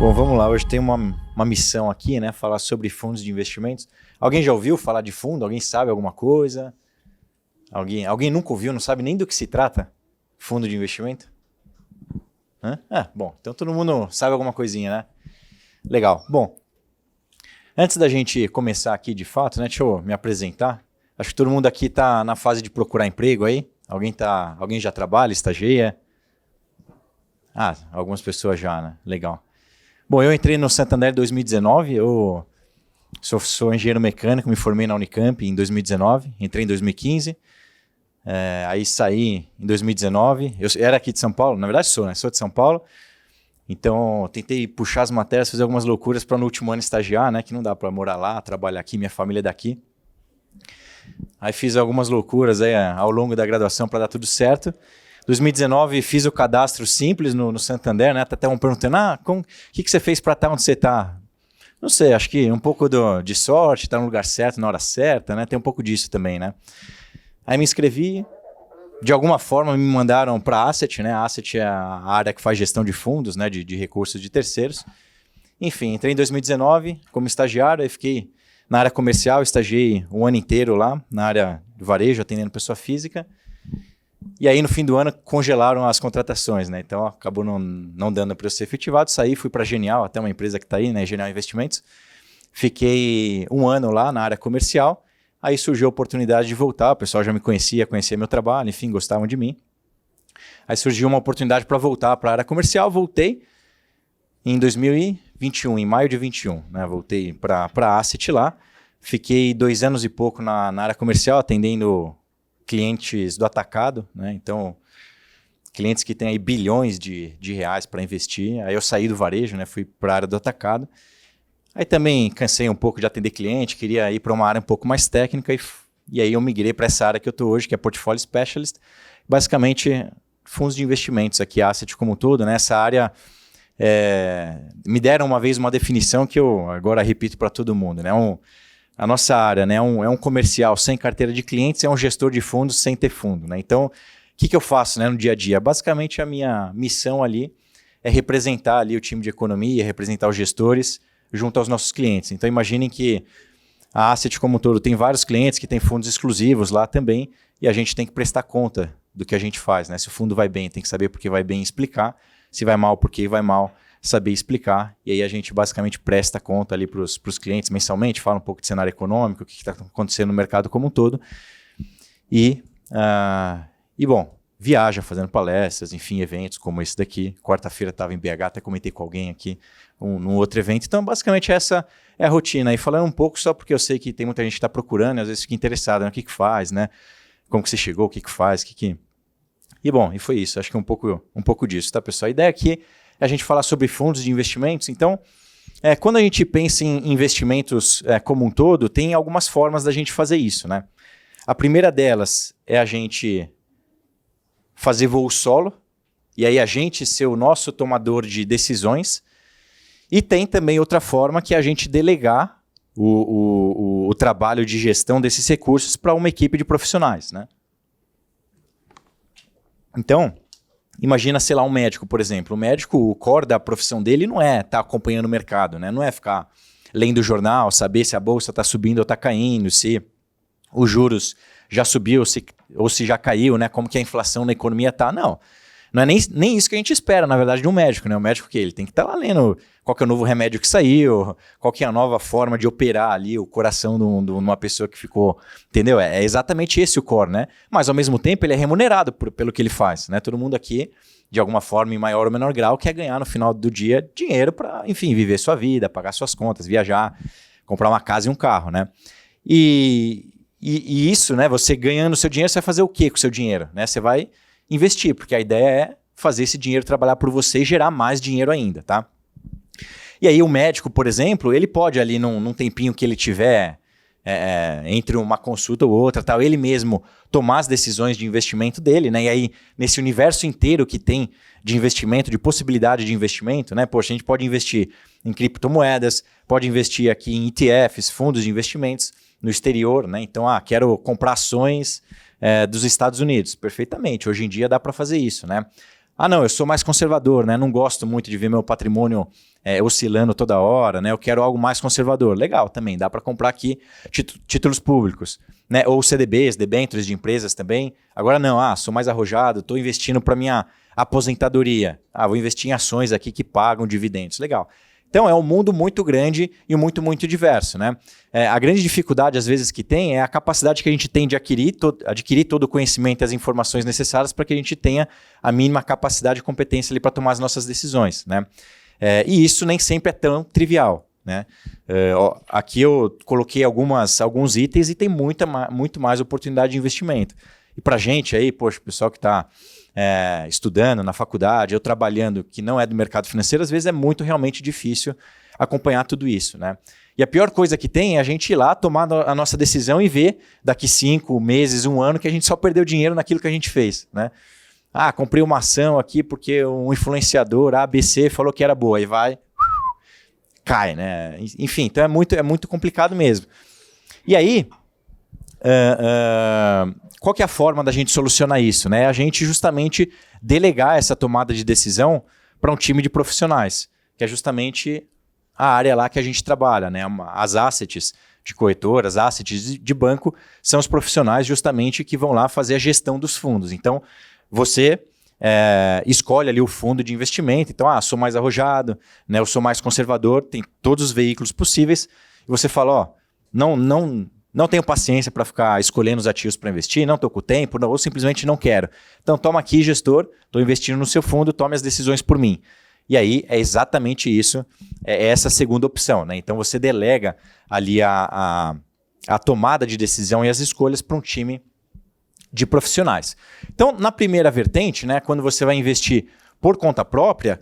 Bom, vamos lá. Hoje tem uma missão aqui, né? Falar sobre fundos de investimentos. Alguém já ouviu falar de fundo? Alguém sabe alguma coisa? Alguém nunca ouviu, não sabe nem do que se trata? Fundo de investimento? Hã? Bom, então todo mundo sabe alguma coisinha, né? Legal. Bom, antes da gente começar aqui de fato, né? Deixa eu me apresentar. Acho que todo mundo aqui está na fase de procurar emprego aí. Alguém já trabalha, estagia? Algumas pessoas já, né? Legal. Bom, eu entrei no Santander em 2019, eu sou engenheiro mecânico, me formei na Unicamp em 2019, entrei em 2015, aí saí em 2019, eu era aqui de São Paulo, na verdade sou, né? Sou de São Paulo, então tentei puxar as matérias, fazer algumas loucuras para no último ano estagiar, né? Que não dá para morar lá, trabalhar aqui, minha família é daqui. Aí fiz algumas loucuras aí ao longo da graduação para dar tudo certo. 2019 fiz o cadastro simples no Santander, né? Até um perguntando, o que você fez para estar onde você está? Não sei, acho que um pouco de sorte, estar no lugar certo, na hora certa, né? Tem um pouco disso também, né? Aí me inscrevi, de alguma forma me mandaram para a Asset, né? A Asset é a área que faz gestão de fundos, né? De recursos de terceiros. Enfim, entrei em 2019 como estagiário, aí fiquei na área comercial, estagiei um ano inteiro lá, na área de varejo, atendendo pessoa física. E aí, no fim do ano, congelaram as contratações, né? Então, acabou não dando para eu ser efetivado. Saí, fui para a Genial, até uma empresa que está aí, né? Genial Investimentos. Fiquei um ano lá na área comercial. Aí surgiu a oportunidade de voltar. O pessoal já me conhecia meu trabalho, enfim, gostavam de mim. Aí surgiu uma oportunidade para voltar para a área comercial. Voltei em 2021, em maio de 21. Né? Voltei para a Asset lá. Fiquei 2 anos e pouco na área comercial, atendendo clientes do atacado, né? Então, clientes que têm aí bilhões de reais para investir. Aí eu saí do varejo, né? Fui para a área do atacado. Aí também cansei um pouco de atender cliente, queria ir para uma área um pouco mais técnica e aí eu migrei para essa área que eu estou hoje, que é Portfolio Specialist. Basicamente, fundos de investimentos aqui, Asset como um todo, né? Essa área, me deram uma vez uma definição que eu agora repito para todo mundo, né? A nossa área, né, é um comercial sem carteira de clientes, é um gestor de fundos sem ter fundo, né? Então, o que eu faço, né, no dia a dia? Basicamente, a minha missão ali é representar ali o time de economia, representar os gestores junto aos nossos clientes. Então, imaginem que a Asset como um todo tem vários clientes que têm fundos exclusivos lá também e a gente tem que prestar conta do que a gente faz, né? Se o fundo vai bem, tem que saber por que vai bem e explicar. Se vai mal, por que vai mal, saber explicar, e aí a gente basicamente presta conta ali para os clientes mensalmente, fala um pouco de cenário econômico, o que está acontecendo no mercado como um todo, e bom, viaja fazendo palestras, enfim, eventos como esse daqui. Quarta-feira estava em BH, até comentei com alguém aqui num outro evento. Então, basicamente, essa é a rotina. E falando um pouco só porque eu sei que tem muita gente que está procurando e às vezes fica interessada, né? O que faz, né? Como que você chegou, o que faz, E bom, e foi isso. Acho que um pouco disso, tá, pessoal? A ideia aqui a gente falar sobre fundos de investimentos. Então, quando a gente pensa em investimentos como um todo, tem algumas formas da gente fazer isso, né? A primeira delas é a gente fazer voo solo, e aí a gente ser o nosso tomador de decisões. E tem também outra forma, que é a gente delegar o trabalho de gestão desses recursos para uma equipe de profissionais, né? Então, imagina, sei lá, um médico, por exemplo. O médico, o core da profissão dele não é estar acompanhando o mercado, né? Não é ficar lendo o jornal, saber se a bolsa está subindo ou está caindo, se os juros já subiu ou se já caiu, né? Como que a inflação na economia está. Não é nem isso que a gente espera, na verdade, de um médico, né? O médico que ele tem que estar lá lendo qual que é o novo remédio que saiu, qual que é a nova forma de operar ali o coração de uma pessoa que ficou, entendeu? É exatamente esse o core, né? Mas, ao mesmo tempo, ele é remunerado pelo que ele faz, né? Todo mundo aqui, de alguma forma, em maior ou menor grau, quer ganhar no final do dia dinheiro para, enfim, viver sua vida, pagar suas contas, viajar, comprar uma casa e um carro, né? E isso, né? Você ganhando seu dinheiro, você vai fazer o quê com o seu dinheiro, né? Você vai investir, porque a ideia é fazer esse dinheiro trabalhar por você e gerar mais dinheiro ainda, tá? E aí o médico, por exemplo, ele pode ali num tempinho que ele tiver entre uma consulta ou outra, tal, ele mesmo tomar as decisões de investimento dele, né? E aí nesse universo inteiro que tem de investimento, de possibilidade de investimento, né? Poxa, a gente pode investir em criptomoedas, pode investir aqui em ETFs, fundos de investimentos no exterior, né? Então, quero comprar ações dos Estados Unidos. Perfeitamente, hoje em dia dá para fazer isso, né? Ah, não, eu sou mais conservador, né? Não gosto muito de ver meu patrimônio oscilando toda hora, né? Eu quero algo mais conservador. Legal, também, dá para comprar aqui títulos públicos, né? Ou CDBs, debêntures de empresas também. Agora não, sou mais arrojado, estou investindo para minha aposentadoria. Vou investir em ações aqui que pagam dividendos. Legal. Então é um mundo muito grande e muito, muito diverso, né? A grande dificuldade, às vezes, que tem é a capacidade que a gente tem de adquirir todo o conhecimento e as informações necessárias para que a gente tenha a mínima capacidade e competência ali para tomar as nossas decisões, né? E isso nem sempre é tão trivial, né? Aqui eu coloquei alguns itens e tem muito mais oportunidade de investimento. E para a gente aí, poxa, o pessoal que está estudando na faculdade, eu trabalhando, que não é do mercado financeiro, às vezes é muito realmente difícil acompanhar tudo isso, né? E a pior coisa que tem é a gente ir lá, tomar a nossa decisão e ver daqui 5 meses, 1 ano, que a gente só perdeu dinheiro naquilo que a gente fez, né? Comprei uma ação aqui porque um influenciador ABC falou que era boa, e vai, cai, né? Enfim, então é muito complicado mesmo. E aí, qual que é a forma da gente solucionar isso, né? A gente justamente delegar essa tomada de decisão para um time de profissionais, que é justamente a área lá que a gente trabalha, né? As assets de corretoras, assets de banco, são os profissionais justamente que vão lá fazer a gestão dos fundos. Então, você escolhe ali o fundo de investimento. Então, sou mais arrojado, né? Eu sou mais conservador, tem todos os veículos possíveis. E você fala, não tenho paciência para ficar escolhendo os ativos para investir, não estou com o tempo, ou simplesmente não quero. Então, toma aqui, gestor, estou investindo no seu fundo, tome as decisões por mim. E aí, é exatamente isso, é essa segunda opção, né? Então, você delega ali a tomada de decisão e as escolhas para um time de profissionais. Então, na primeira vertente, né, quando você vai investir por conta própria,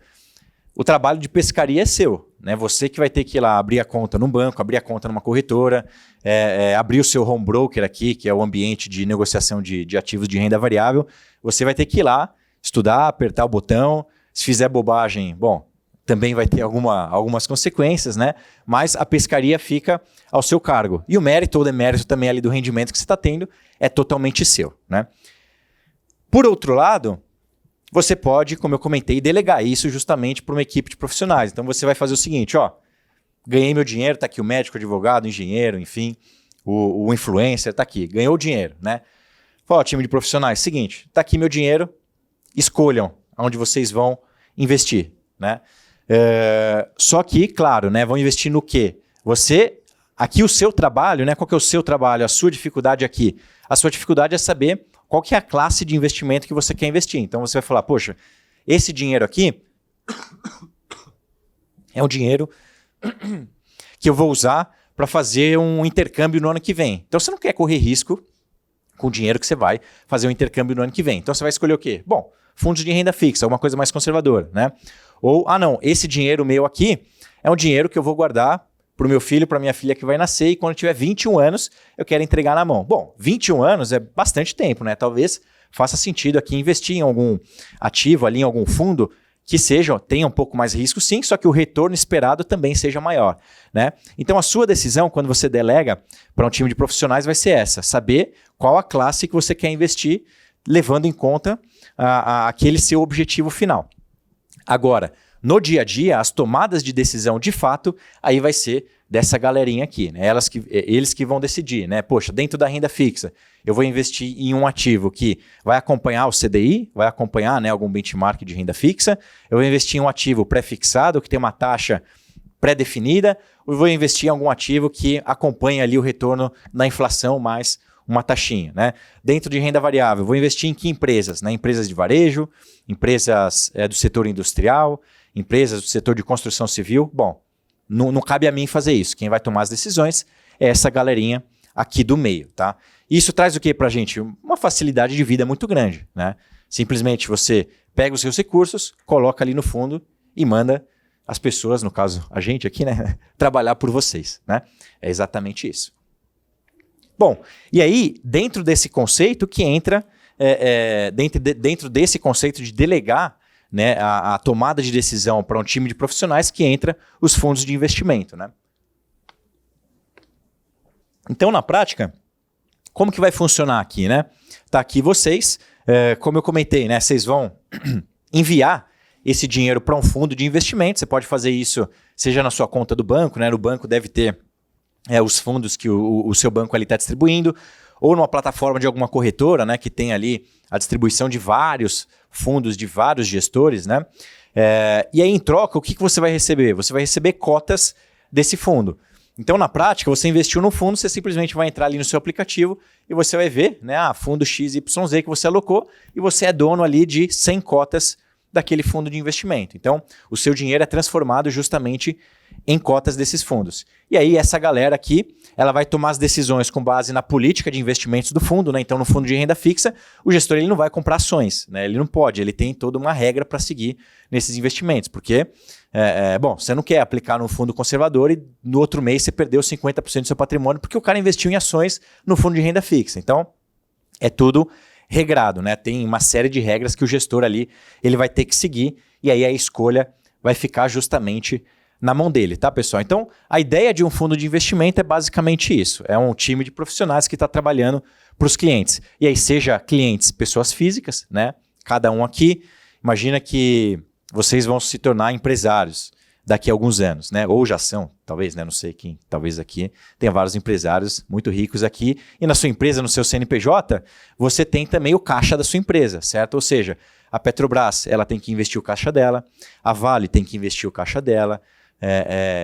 o trabalho de pescaria é seu, né? Você que vai ter que ir lá abrir a conta num banco, abrir a conta numa corretora, abrir o seu home broker aqui, que é o ambiente de negociação de ativos de renda variável. Você vai ter que ir lá, estudar, apertar o botão. Se fizer bobagem, também vai ter algumas consequências, né? Mas a pescaria fica ao seu cargo. E o mérito ou demérito também ali do rendimento que você está tendo é totalmente seu, né? Por outro lado, você pode, como eu comentei, delegar isso justamente para uma equipe de profissionais. Então você vai fazer o seguinte, ganhei meu dinheiro, está aqui o médico, o advogado, o engenheiro, enfim, o influencer, está aqui, ganhou o dinheiro, né? Fala, time de profissionais, seguinte, está aqui meu dinheiro, escolham onde vocês vão investir, né? Só que, claro, né, vão investir no quê? Aqui o seu trabalho, né? Qual que é o seu trabalho? A sua dificuldade aqui? A sua dificuldade é saber qual que é a classe de investimento que você quer investir. Então você vai falar, poxa, esse dinheiro aqui é um dinheiro que eu vou usar para fazer um intercâmbio no ano que vem. Então você não quer correr risco com o dinheiro que você vai fazer um intercâmbio no ano que vem. Então você vai escolher o quê? Bom, fundos de renda fixa, alguma coisa mais conservadora, né? Ou, não, esse dinheiro meu aqui é um dinheiro que eu vou guardar para o meu filho, para minha filha que vai nascer, e quando tiver 21 anos, eu quero entregar na mão. Bom, 21 anos é bastante tempo, né? Talvez faça sentido aqui investir em algum ativo ali, em algum fundo que tenha um pouco mais risco, sim, só que o retorno esperado também seja maior, né? Então a sua decisão, quando você delega para um time de profissionais, vai ser essa, saber qual a classe que você quer investir, levando em conta aquele seu objetivo final. Agora, no dia a dia, as tomadas de decisão de fato, aí vai ser dessa galerinha aqui, né? Eles que vão decidir, né? Poxa, dentro da renda fixa, eu vou investir em um ativo que vai acompanhar o CDI, vai acompanhar, né, algum benchmark de renda fixa, eu vou investir em um ativo pré-fixado, que tem uma taxa pré-definida, ou eu vou investir em algum ativo que acompanha ali o retorno na inflação mais uma taxinha, né? Dentro de renda variável, vou investir em que empresas? Né? Empresas de varejo, empresas do setor industrial, empresas do setor de construção civil. Bom, não cabe a mim fazer isso. Quem vai tomar as decisões é essa galerinha aqui do meio, tá? Isso traz o que pra gente? Uma facilidade de vida muito grande, né? Simplesmente você pega os seus recursos, coloca ali no fundo e manda as pessoas, no caso a gente aqui, né, trabalhar por vocês, né? É exatamente isso. Bom, e aí, dentro desse conceito que entra, dentro desse conceito de delegar, né, a tomada de decisão para um time de profissionais, que entra os fundos de investimento, né? Então, na prática, como que vai funcionar aqui, né? Tá aqui vocês, como eu comentei, né? Vocês vão enviar esse dinheiro para um fundo de investimento. Você pode fazer isso, seja na sua conta do banco, né? No banco deve ter os fundos que o seu banco ali está distribuindo, ou numa plataforma de alguma corretora, né? Que tem ali a distribuição de vários fundos, de vários gestores, né? E aí, em troca, o que você vai receber? Você vai receber cotas desse fundo. Então, na prática, você investiu no fundo, você simplesmente vai entrar ali no seu aplicativo e você vai ver, né, fundo XYZ que você alocou e você é dono ali de 100 cotas daquele fundo de investimento. Então, o seu dinheiro é transformado justamente em cotas desses fundos. E aí, essa galera aqui, ela vai tomar as decisões com base na política de investimentos do fundo, né? Então, no fundo de renda fixa, o gestor ele não vai comprar ações, né? Ele não pode, ele tem toda uma regra para seguir nesses investimentos, porque, bom, você não quer aplicar num fundo conservador e no outro mês você perdeu 50% do seu patrimônio porque o cara investiu em ações no fundo de renda fixa. Então, é tudo regrado, né? Tem uma série de regras que o gestor ali ele vai ter que seguir e aí a escolha vai ficar justamente na mão dele, tá, pessoal? Então, a ideia de um fundo de investimento é basicamente isso. É um time de profissionais que está trabalhando para os clientes. E aí, seja clientes, pessoas físicas, né? Cada um aqui, imagina que vocês vão se tornar empresários daqui a alguns anos, né? Ou já são, talvez, né? Não sei quem, talvez aqui tenha vários empresários muito ricos aqui. E na sua empresa, no seu CNPJ, você tem também o caixa da sua empresa, certo? Ou seja, a Petrobras, ela tem que investir o caixa dela, a Vale tem que investir o caixa dela,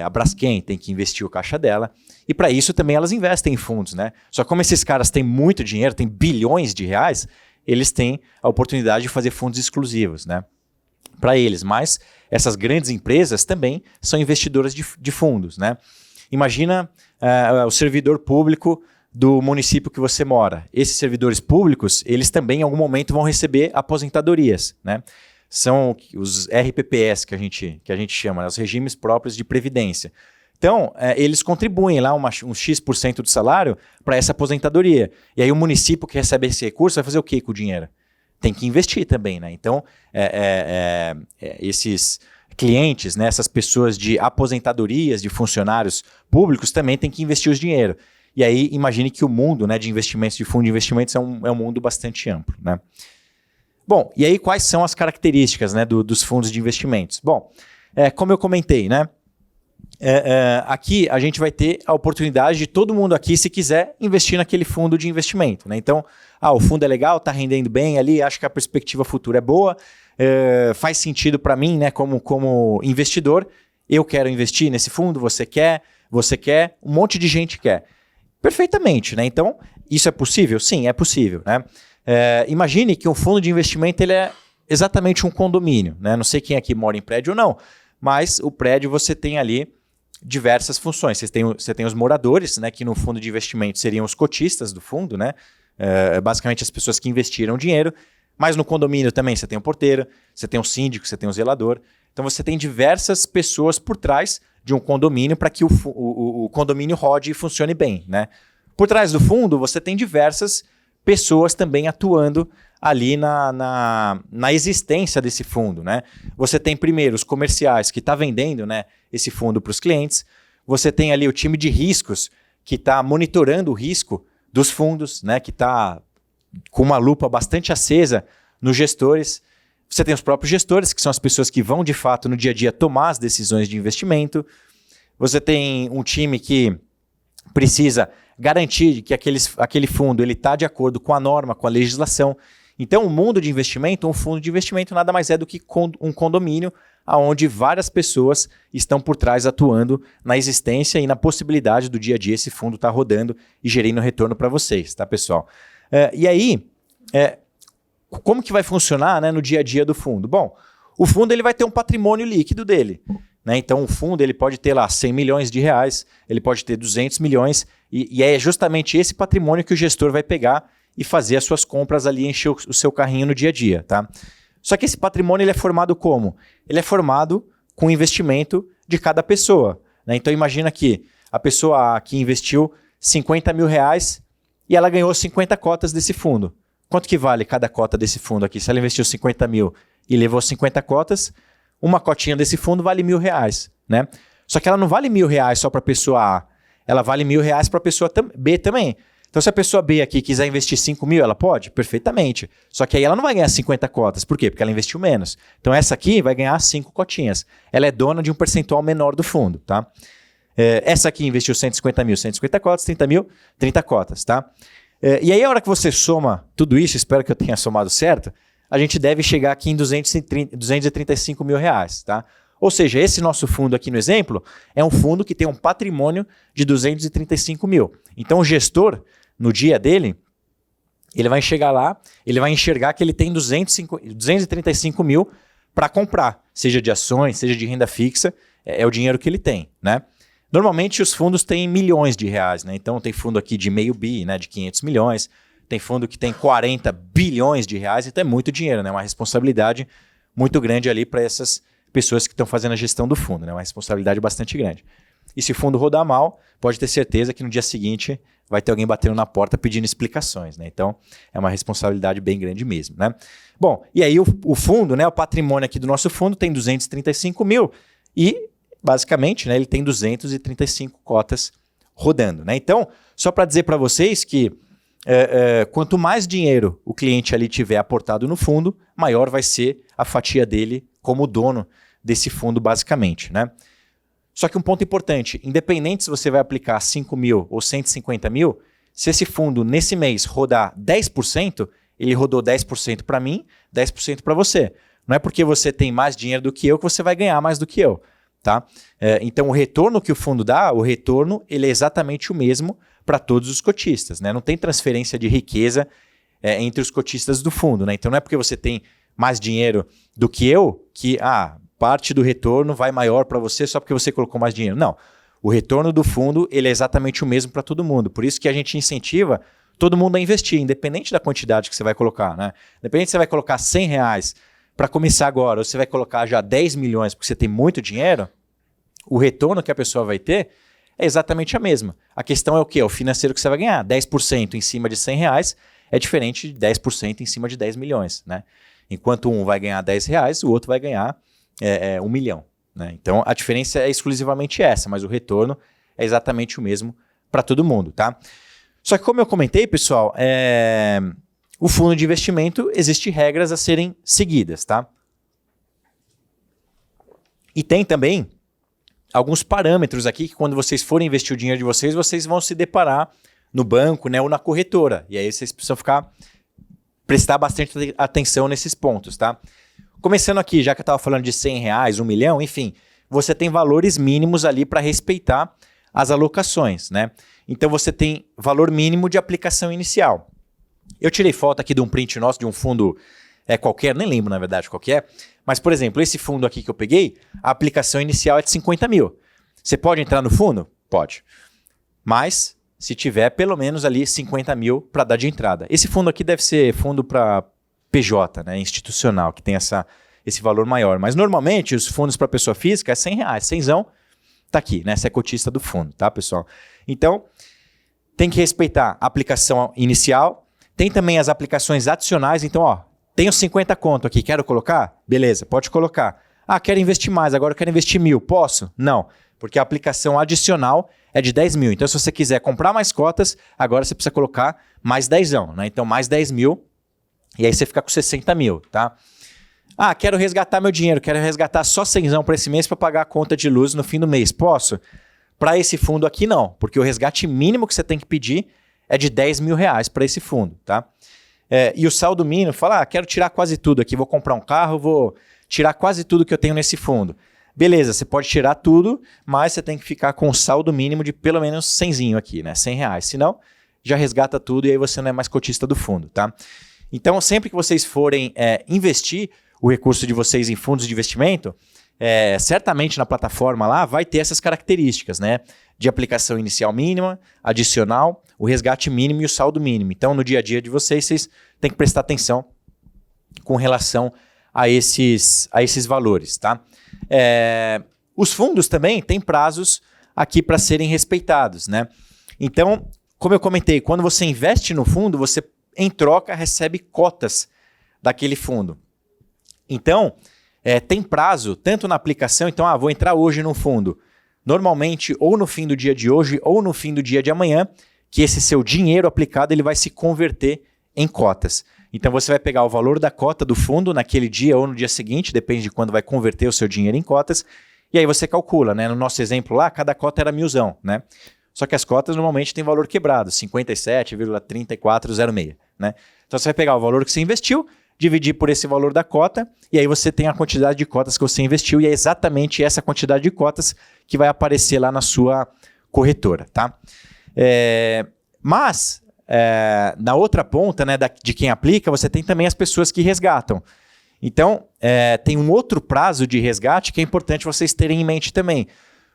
a Braskem tem que investir o caixa dela, e para isso também elas investem em fundos, né? Só que como esses caras têm muito dinheiro, têm bilhões de reais, eles têm a oportunidade de fazer fundos exclusivos, né? Para eles, mas essas grandes empresas também são investidoras de fundos, né? Imagina o servidor público do município que você mora. Esses servidores públicos, eles também em algum momento vão receber aposentadorias, né? São os RPPS que a gente chama, né? Os regimes próprios de previdência. Então, eles contribuem lá um X% do salário para essa aposentadoria. E aí o município que recebe esse recurso vai fazer o quê com o dinheiro? Tem que investir também, né? Então, esses clientes, né, essas pessoas de aposentadorias de funcionários públicos também têm que investir os dinheiro. E aí, imagine que o mundo, né, de investimentos, de fundo de investimentos, é um mundo bastante amplo, né? Bom, e aí quais são as características, né, dos fundos de investimentos? Bom, como eu comentei, né, aqui a gente vai ter a oportunidade de todo mundo aqui, se quiser, investir naquele fundo de investimento, né? Então, o fundo é legal, está rendendo bem ali, acho que a perspectiva futura é boa, faz sentido para mim, né, como investidor, eu quero investir nesse fundo, você quer, um monte de gente quer. Perfeitamente, né? Então, isso é possível? Sim, é possível, né? Imagine que um fundo de investimento ele é exatamente um condomínio, né? Não sei quem aqui mora em prédio ou não, mas o prédio você tem ali diversas funções. Você tem os moradores, né, que no fundo de investimento seriam os cotistas do fundo, né? Basicamente as pessoas que investiram dinheiro, mas no condomínio também você tem o porteiro, você tem o síndico, você tem o zelador. Então você tem diversas pessoas por trás de um condomínio para que o condomínio rode e funcione bem, né? Por trás do fundo você tem diversas pessoas também atuando ali na existência desse fundo, né? Você tem primeiro os comerciais que está vendendo, né, esse fundo para os clientes. Você tem ali o time de riscos que está monitorando o risco dos fundos, né, que está com uma lupa bastante acesa nos gestores. Você tem os próprios gestores, que são as pessoas que vão de fato no dia a dia tomar as decisões de investimento. Você tem um time que precisa garantir que aquele fundo está de acordo com a norma, com a legislação. Então, o mundo de investimento, um fundo de investimento nada mais é do que um condomínio onde várias pessoas estão por trás atuando na existência e na possibilidade do dia a dia esse fundo estar rodando e gerindo retorno para vocês, tá, pessoal? E aí, como que vai funcionar, né, no dia a dia do fundo? Bom, o fundo ele vai ter um patrimônio líquido dele, né? Então, o fundo ele pode ter lá 100 milhões de reais, ele pode ter 200 milhões, e é justamente esse patrimônio que o gestor vai pegar e fazer as suas compras ali, encher o seu carrinho no dia a dia, tá? Só que esse patrimônio ele é formado como? Ele é formado com o investimento de cada pessoa, né? Então, imagina que a pessoa que investiu 50 mil reais e ela ganhou 50 cotas desse fundo. Quanto que vale cada cota desse fundo aqui? Se ela investiu 50 mil e levou 50 cotas, uma cotinha desse fundo vale R$1.000, né? Só que ela não vale R$1.000 só para a pessoa A, ela vale R$1.000 para a pessoa B também. Então, se a pessoa B aqui quiser investir 5 mil, ela pode? Perfeitamente. Só que aí ela não vai ganhar 50 cotas. Por quê? Porque ela investiu menos. Então, essa aqui vai ganhar 5 cotinhas. Ela é dona de um percentual menor do fundo, tá? Essa aqui investiu 150 mil, 150 cotas, 30 mil, 30 cotas, tá? E aí, a hora que você soma tudo isso, espero que eu tenha somado certo, a gente deve chegar aqui em 235 mil reais, tá? Ou seja, esse nosso fundo aqui no exemplo é um fundo que tem um patrimônio de 235 mil. Então, o gestor, no dia dele, ele vai chegar lá, ele vai enxergar que ele tem 235 mil para comprar, seja de ações, seja de renda fixa, é o dinheiro que ele tem, né? Normalmente os fundos têm milhões de reais, né? Então tem fundo aqui de meio bi, né? De 500 milhões, tem fundo que tem 40 bilhões de reais, então é muito dinheiro, né? Uma responsabilidade muito grande ali para essas pessoas que estão fazendo a gestão do fundo, né? Uma responsabilidade bastante grande. E se o fundo rodar mal, pode ter certeza que no dia seguinte vai ter alguém batendo na porta pedindo explicações, né? Então é uma responsabilidade bem grande mesmo, né? Bom, e aí o fundo, né? O patrimônio aqui do nosso fundo tem 235 mil e basicamente, né, ele tem 235 cotas rodando, né? Então, só para dizer para vocês que quanto mais dinheiro o cliente ali tiver aportado no fundo, maior vai ser a fatia dele como dono desse fundo, basicamente, né? Só que um ponto importante, independente se você vai aplicar 5 mil ou 150 mil, se esse fundo nesse mês rodar 10%, ele rodou 10% para mim, 10% para você. Não é porque você tem mais dinheiro do que eu que você vai ganhar mais do que eu. Tá? Então, o retorno que o fundo dá, o retorno ele é exatamente o mesmo para todos os cotistas, né? Não tem transferência de riqueza entre os cotistas do fundo, né? Então, não é porque você tem mais dinheiro do que eu que parte do retorno vai maior para você só porque você colocou mais dinheiro. Não. O retorno do fundo ele é exatamente o mesmo para todo mundo. Por isso que a gente incentiva todo mundo a investir, independente da quantidade que você vai colocar, né? Independente se você vai colocar 100 reais para começar agora, ou você vai colocar já 10 milhões porque você tem muito dinheiro, o retorno que a pessoa vai ter é exatamente a mesma. A questão é o quê? É o financeiro que você vai ganhar. 10% em cima de 100 reais é diferente de 10% em cima de 10 milhões. Né? Enquanto um vai ganhar 10 reais, o outro vai ganhar 1 milhão. Né? Então, a diferença é exclusivamente essa, mas o retorno é exatamente o mesmo para todo mundo. Tá? Só que como eu comentei, pessoal, o fundo de investimento existe regras a serem seguidas, tá? E tem também alguns parâmetros aqui que quando vocês forem investir o dinheiro de vocês, vocês vão se deparar no banco, né, ou na corretora. E aí vocês precisam prestar bastante atenção nesses pontos, tá? Começando aqui, já que eu estava falando de 100 reais, 1 milhão, enfim, você tem valores mínimos ali para respeitar as alocações, né? Então você tem valor mínimo de aplicação inicial. Eu tirei foto aqui de um print nosso de um fundo qualquer, nem lembro na verdade qual que é, mas por exemplo, esse fundo aqui que eu peguei, a aplicação inicial é de 50 mil. Você pode entrar no fundo? Pode. Mas se tiver pelo menos ali 50 mil para dar de entrada. Esse fundo aqui deve ser fundo para PJ, né, institucional, que tem esse valor maior. Mas normalmente os fundos para pessoa física é 100 reais, 100zão, tá aqui, né? Essa é a cotista do fundo, tá, pessoal? Então, tem que respeitar a aplicação inicial. Tem também as aplicações adicionais. Então, ó, tenho 50 conto aqui, quero colocar? Beleza, pode colocar. Ah, quero investir mais, agora eu quero investir 1.000. Posso? Não, porque a aplicação adicional é de 10 mil. Então, se você quiser comprar mais cotas, agora você precisa colocar mais 10zão, né? Então, mais 10 mil, e aí você fica com 60 mil, tá? Ah, quero resgatar meu dinheiro, quero resgatar só 100zão para esse mês para pagar a conta de luz no fim do mês. Posso? Para esse fundo aqui, não, porque o resgate mínimo que você tem que pedir é de 10 mil reais para esse fundo, tá? E o saldo mínimo, fala, quero tirar quase tudo aqui, vou comprar um carro, vou tirar quase tudo que eu tenho nesse fundo. Beleza, você pode tirar tudo, mas você tem que ficar com o saldo mínimo de pelo menos 100zinho aqui, né? 100 reais, senão já resgata tudo e aí você não é mais cotista do fundo, tá? Então, sempre que vocês forem investir o recurso de vocês em fundos de investimento, certamente na plataforma lá vai ter essas características, né? De aplicação inicial mínima, adicional, o resgate mínimo e o saldo mínimo. Então, no dia a dia de vocês têm que prestar atenção com relação a esses valores, tá? Os fundos também têm prazos aqui para serem respeitados, né? Então, como eu comentei, quando você investe no fundo, você, em troca, recebe cotas daquele fundo. Então, tem prazo, tanto na aplicação, então, vou entrar hoje no fundo. Normalmente, ou no fim do dia de hoje, ou no fim do dia de amanhã, que esse seu dinheiro aplicado ele vai se converter em cotas. Então você vai pegar o valor da cota do fundo naquele dia ou no dia seguinte, depende de quando vai converter o seu dinheiro em cotas, e aí você calcula, né? No nosso exemplo lá, cada cota era 1.000, né? Só que as cotas normalmente têm valor quebrado, 57,3406, né? Então você vai pegar o valor que você investiu, dividir por esse valor da cota, e aí você tem a quantidade de cotas que você investiu, e é exatamente essa quantidade de cotas que vai aparecer lá na sua corretora, tá? Mas, na outra ponta, né, de quem aplica, você tem também as pessoas que resgatam. Então, tem um outro prazo de resgate que é importante vocês terem em mente também,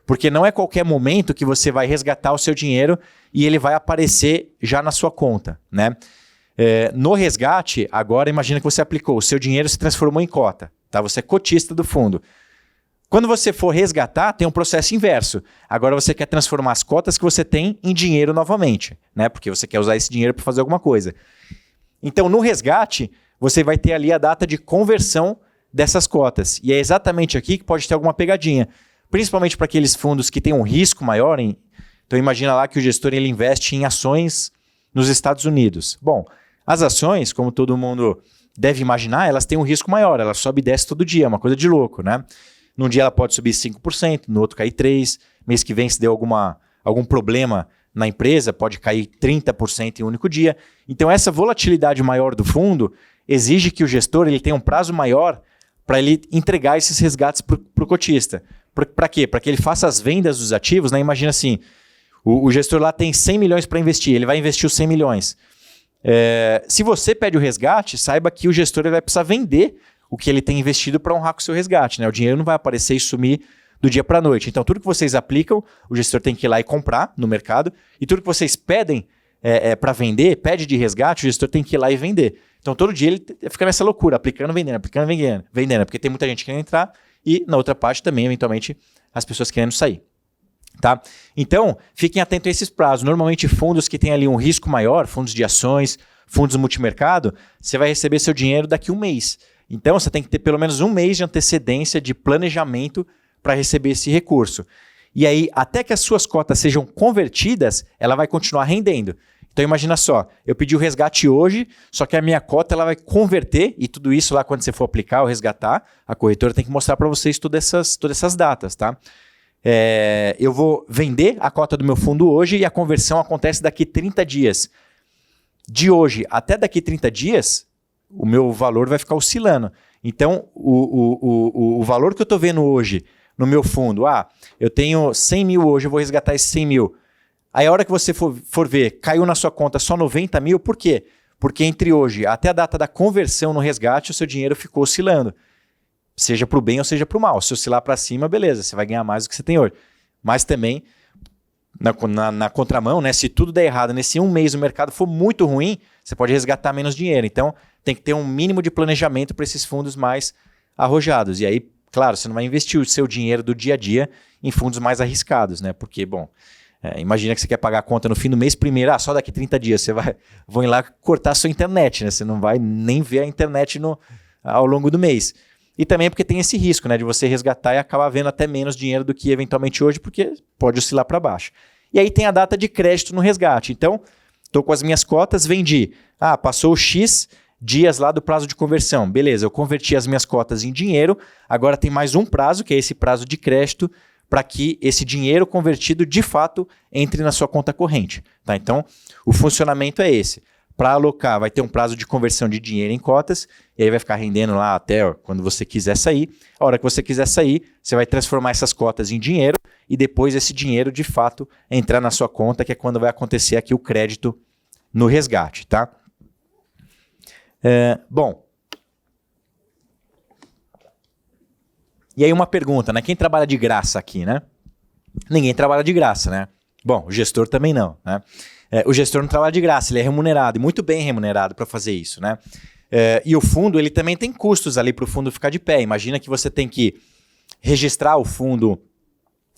porque não é qualquer momento que você vai resgatar o seu dinheiro e ele vai aparecer já na sua conta, né? No resgate, agora imagina que você aplicou, o seu dinheiro se transformou em cota, tá? Você é cotista do fundo. Quando você for resgatar, tem um processo inverso. Agora você quer transformar as cotas que você tem em dinheiro novamente, né? Porque você quer usar esse dinheiro para fazer alguma coisa. Então, no resgate, você vai ter ali a data de conversão dessas cotas. E é exatamente aqui que pode ter alguma pegadinha. Principalmente para aqueles fundos que têm um risco maior. Então, imagina lá que o gestor ele investe em ações nos Estados Unidos. Bom, as ações, como todo mundo deve imaginar, elas têm um risco maior. Ela sobe e desce todo dia, é uma coisa de louco, né? Num dia ela pode subir 5%, no outro cair 3%. Mês que vem, se deu algum problema na empresa, pode cair 30% em um único dia. Então, essa volatilidade maior do fundo exige que o gestor ele tenha um prazo maior para ele entregar esses resgates para o cotista. Para quê? Para que ele faça as vendas dos ativos, né? Imagina assim, o gestor lá tem 100 milhões para investir, ele vai investir os 100 milhões. Se você pede o resgate, saiba que o gestor ele vai precisar vender o que ele tem investido para honrar com o seu resgate, né? O dinheiro não vai aparecer e sumir do dia para a noite. Então, tudo que vocês aplicam, o gestor tem que ir lá e comprar no mercado, e tudo que vocês pedem para vender, pede de resgate, o gestor tem que ir lá e vender. Então, todo dia ele fica nessa loucura, aplicando, vendendo, porque tem muita gente querendo entrar e, na outra parte, também, eventualmente, as pessoas querendo sair. Tá? Então, fiquem atentos a esses prazos. Normalmente, fundos que têm ali um risco maior, fundos de ações, fundos multimercado, você vai receber seu dinheiro daqui a um mês. Então, você tem que ter pelo menos um mês de antecedência de planejamento para receber esse recurso. E aí, até que as suas cotas sejam convertidas, ela vai continuar rendendo. Então, imagina só, eu pedi o resgate hoje, só que a minha cota ela vai converter, e tudo isso lá quando você for aplicar ou resgatar, a corretora tem que mostrar para vocês todas essas datas, tá? Eu vou vender a cota do meu fundo hoje e a conversão acontece daqui 30 dias. De hoje até daqui 30 dias, o meu valor vai ficar oscilando. Então, o valor que eu estou vendo hoje no meu fundo, eu tenho 100 mil hoje, eu vou resgatar esses 100 mil. Aí a hora que você for ver, caiu na sua conta só 90 mil, por quê? Porque entre hoje até a data da conversão no resgate, o seu dinheiro ficou oscilando. Seja para o bem ou seja para o mal. Se oscilar para cima, beleza, você vai ganhar mais do que você tem hoje. Mas também, na contramão, né, se tudo der errado, nesse um mês o mercado for muito ruim, você pode resgatar menos dinheiro. Então, tem que ter um mínimo de planejamento para esses fundos mais arrojados. E aí, claro, você não vai investir o seu dinheiro do dia a dia em fundos mais arriscados, né? Porque, bom, imagina que você quer pagar a conta no fim do mês primeiro, só daqui 30 dias você vão ir lá cortar a sua internet, né? Você não vai nem ver a internet ao longo do mês. E também porque tem esse risco, né, de você resgatar e acabar vendo até menos dinheiro do que eventualmente hoje, porque pode oscilar para baixo. E aí tem a data de crédito no resgate. Então, estou com as minhas cotas, vendi. Passou X dias lá do prazo de conversão. Beleza, eu converti as minhas cotas em dinheiro, agora tem mais um prazo, que é esse prazo de crédito, para que esse dinheiro convertido, de fato, entre na sua conta corrente. Tá? Então, o funcionamento é esse. Para alocar, vai ter um prazo de conversão de dinheiro em cotas, e aí vai ficar rendendo lá até quando você quiser sair. A hora que você quiser sair, você vai transformar essas cotas em dinheiro, e depois esse dinheiro, de fato, entrar na sua conta, que é quando vai acontecer aqui o crédito no resgate. Tá? Bom. E aí uma pergunta, né? Quem trabalha de graça aqui, né? Ninguém trabalha de graça, né? Bom, o gestor também não, né? O gestor não trabalha de graça, ele é remunerado, e muito bem remunerado para fazer isso, né? E o fundo, ele também tem custos ali para o fundo ficar de pé. Imagina que você tem que registrar o fundo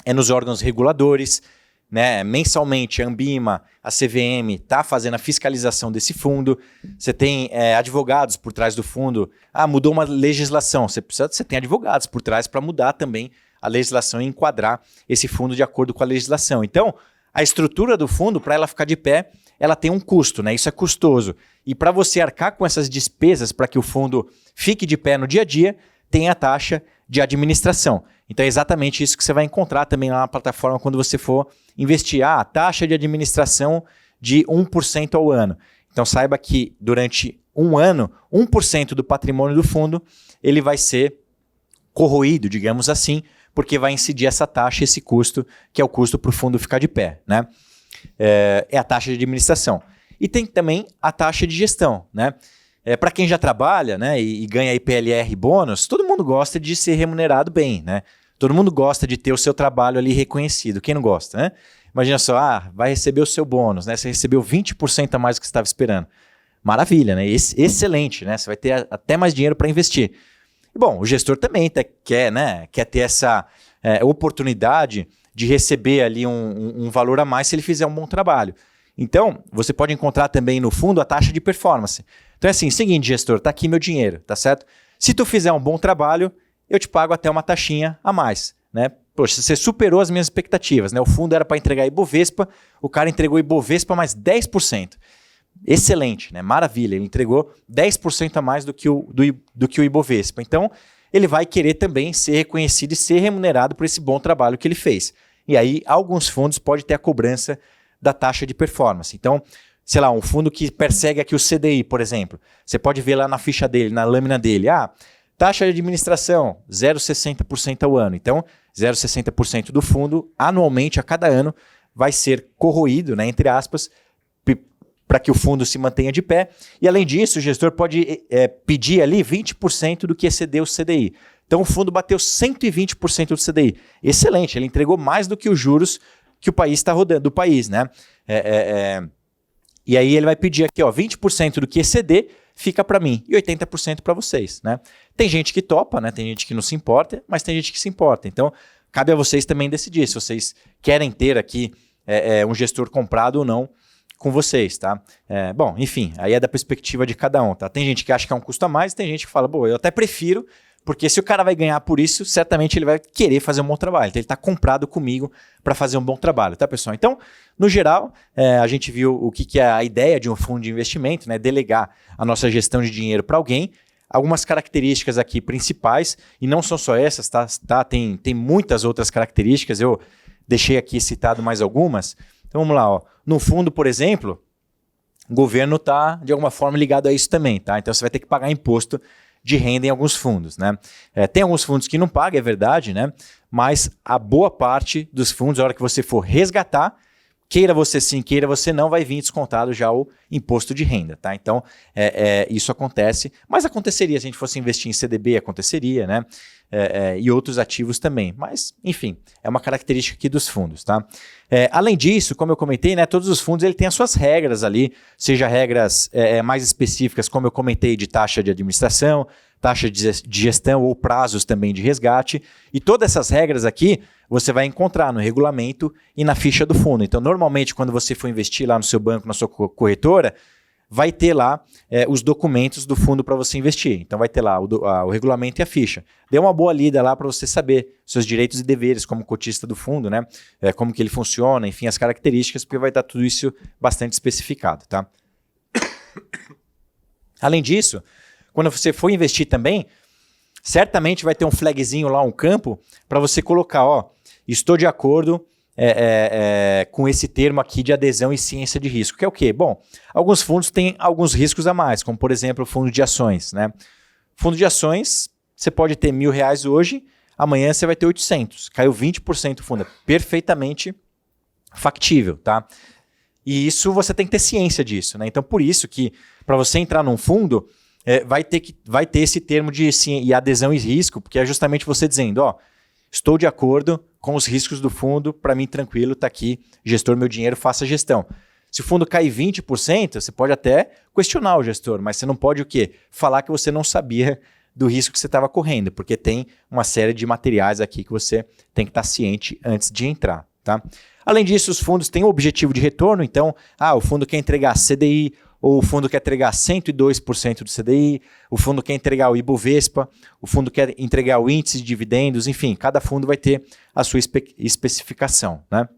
nos órgãos reguladores, né? Mensalmente, a Anbima, a CVM está fazendo a fiscalização desse fundo. Você tem advogados por trás do fundo. Mudou uma legislação. Você tem advogados por trás para mudar também a legislação e enquadrar esse fundo de acordo com a legislação. Então, a estrutura do fundo, para ela ficar de pé, ela tem um custo, né? Isso é custoso. E para você arcar com essas despesas para que o fundo fique de pé no dia a dia, tem a taxa de administração. Então é exatamente isso que você vai encontrar também lá na plataforma quando você for investir. Ah, taxa de administração de 1% ao ano. Então saiba que durante um ano, 1% do patrimônio do fundo, ele vai ser corroído, digamos assim, porque vai incidir essa taxa, esse custo, que é o custo para o fundo ficar de pé, né? É a taxa de administração. E tem também a taxa de gestão, né? Para quem já trabalha, né, e ganha IPLR bônus, todo mundo gosta de ser remunerado bem, né? Todo mundo gosta de ter o seu trabalho ali reconhecido. Quem não gosta, né? Imagina só, vai receber o seu bônus, né? Você recebeu 20% a mais do que você estava esperando. Maravilha, né? Excelente, né? Você vai ter até mais dinheiro para investir. E, bom, o gestor também quer ter essa oportunidade de receber ali um valor a mais se ele fizer um bom trabalho. Então, você pode encontrar também no fundo a taxa de performance. Então é assim, seguinte, gestor, tá aqui meu dinheiro, tá certo? Se tu fizer um bom trabalho, eu te pago até uma taxinha a mais, né? Poxa, você superou as minhas expectativas, né? O fundo era para entregar Ibovespa, o cara entregou Ibovespa mais 10%. Excelente, né? Maravilha, ele entregou 10% a mais do que o Ibovespa. Então, ele vai querer também ser reconhecido e ser remunerado por esse bom trabalho que ele fez. E aí, alguns fundos podem ter a cobrança da taxa de performance. Então, sei lá, um fundo que persegue aqui o CDI, por exemplo, você pode ver lá na ficha dele, na lâmina dele, taxa de administração, 0,60% ao ano. Então, 0,60% do fundo, anualmente, a cada ano, vai ser corroído, né, entre aspas, para que o fundo se mantenha de pé. E, além disso, o gestor pode pedir ali 20% do que excedeu o CDI. Então, o fundo bateu 120% do CDI. Excelente, ele entregou mais do que os juros que o país está rodando, do país, né? E aí ele vai pedir aqui, 20% do que exceder fica para mim e 80% para vocês, né? Tem gente que topa, né? Tem gente que não se importa, mas tem gente que se importa. Então, cabe a vocês também decidir se vocês querem ter aqui um gestor comprado ou não com vocês, tá? Bom, enfim, aí é da perspectiva de cada um, tá? Tem gente que acha que é um custo a mais, tem gente que fala, eu até prefiro, porque se o cara vai ganhar por isso, certamente ele vai querer fazer um bom trabalho. Então ele está comprado comigo para fazer um bom trabalho, tá, pessoal? Então, no geral, a gente viu o que é a ideia de um fundo de investimento, né? Delegar a nossa gestão de dinheiro para alguém. Algumas características aqui principais, e não são só essas, tá? Tem muitas outras características, eu deixei aqui citado mais algumas. Então vamos lá, no fundo, por exemplo, o governo está de alguma forma ligado a isso também, tá? Então você vai ter que pagar imposto de renda em alguns fundos, né? Tem alguns fundos que não pagam, é verdade, né? Mas a boa parte dos fundos, a hora que você for resgatar, queira você sim, queira você não, vai vir descontado já o imposto de renda, tá? Então, isso acontece, mas aconteceria se a gente fosse investir em CDB, aconteceria, né? E outros ativos também, mas, enfim, é uma característica aqui dos fundos, tá? Além disso, como eu comentei, né, todos os fundos ele tem as suas regras ali, seja regras mais específicas, como eu comentei, de taxa de administração, taxa de gestão ou prazos também de resgate, e todas essas regras aqui você vai encontrar no regulamento e na ficha do fundo. Então, normalmente, quando você for investir lá no seu banco, na sua corretora, vai ter lá os documentos do fundo para você investir. Então, vai ter lá o regulamento e a ficha. Dê uma boa lida lá para você saber seus direitos e deveres como cotista do fundo, né? Como que ele funciona, enfim, as características, porque vai estar tudo isso bastante especificado, tá? Além disso, quando você for investir também, certamente vai ter um flagzinho lá, um campo, para você colocar, estou de acordo com esse termo aqui de adesão e ciência de risco, que é o quê? Bom, alguns fundos têm alguns riscos a mais, como por exemplo o fundo de ações, né? Fundo de ações, você pode ter R$1.000 hoje, amanhã você vai ter 800, caiu 20% o fundo, é perfeitamente factível, tá? E isso você tem que ter ciência disso, né? Então por isso que para você entrar num fundo, vai ter esse termo de adesão e risco, porque é justamente você dizendo, estou de acordo com os riscos do fundo, para mim tranquilo, está aqui, gestor, meu dinheiro, faça a gestão. Se o fundo cair 20%, você pode até questionar o gestor, mas você não pode o quê? Falar que você não sabia do risco que você estava correndo, porque tem uma série de materiais aqui que você tem que estar ciente antes de entrar, tá? Além disso, os fundos têm um objetivo de retorno, então, o fundo quer entregar CDI, ou o fundo quer entregar 102% do CDI, o fundo quer entregar o Ibovespa, o fundo quer entregar o índice de dividendos, enfim, cada fundo vai ter a sua especificação, né?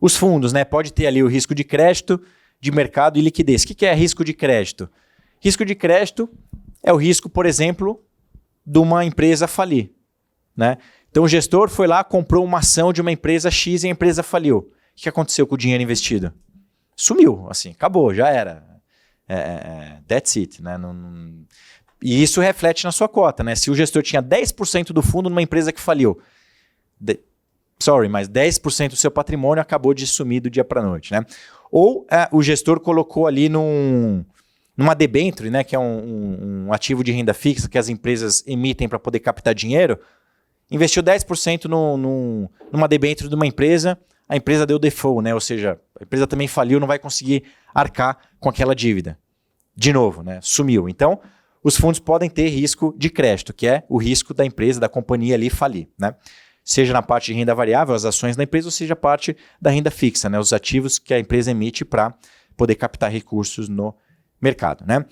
Os fundos, né? Pode ter ali o risco de crédito, de mercado e liquidez. O que é risco de crédito? Risco de crédito é o risco, por exemplo, de uma empresa falir, né? Então o gestor foi lá, comprou uma ação de uma empresa X e a empresa faliu. O que aconteceu com o dinheiro investido? Sumiu, assim, acabou, já era. That's it, né? E isso reflete na sua cota, né? Se o gestor tinha 10% do fundo numa empresa que faliu, mas 10% do seu patrimônio acabou de sumir do dia para a noite, né? Ou o gestor colocou ali numa debênture, né, que é um ativo de renda fixa que as empresas emitem para poder captar dinheiro, investiu 10% numa debênture de uma empresa, a empresa deu default, né? Ou seja, a empresa também faliu, não vai conseguir arcar com aquela dívida. De novo, né? Sumiu. Então, os fundos podem ter risco de crédito, que é o risco da empresa, da companhia ali falir, né? Seja na parte de renda variável, as ações da empresa, ou seja a parte da renda fixa, né? Os ativos que a empresa emite para poder captar recursos no mercado, né?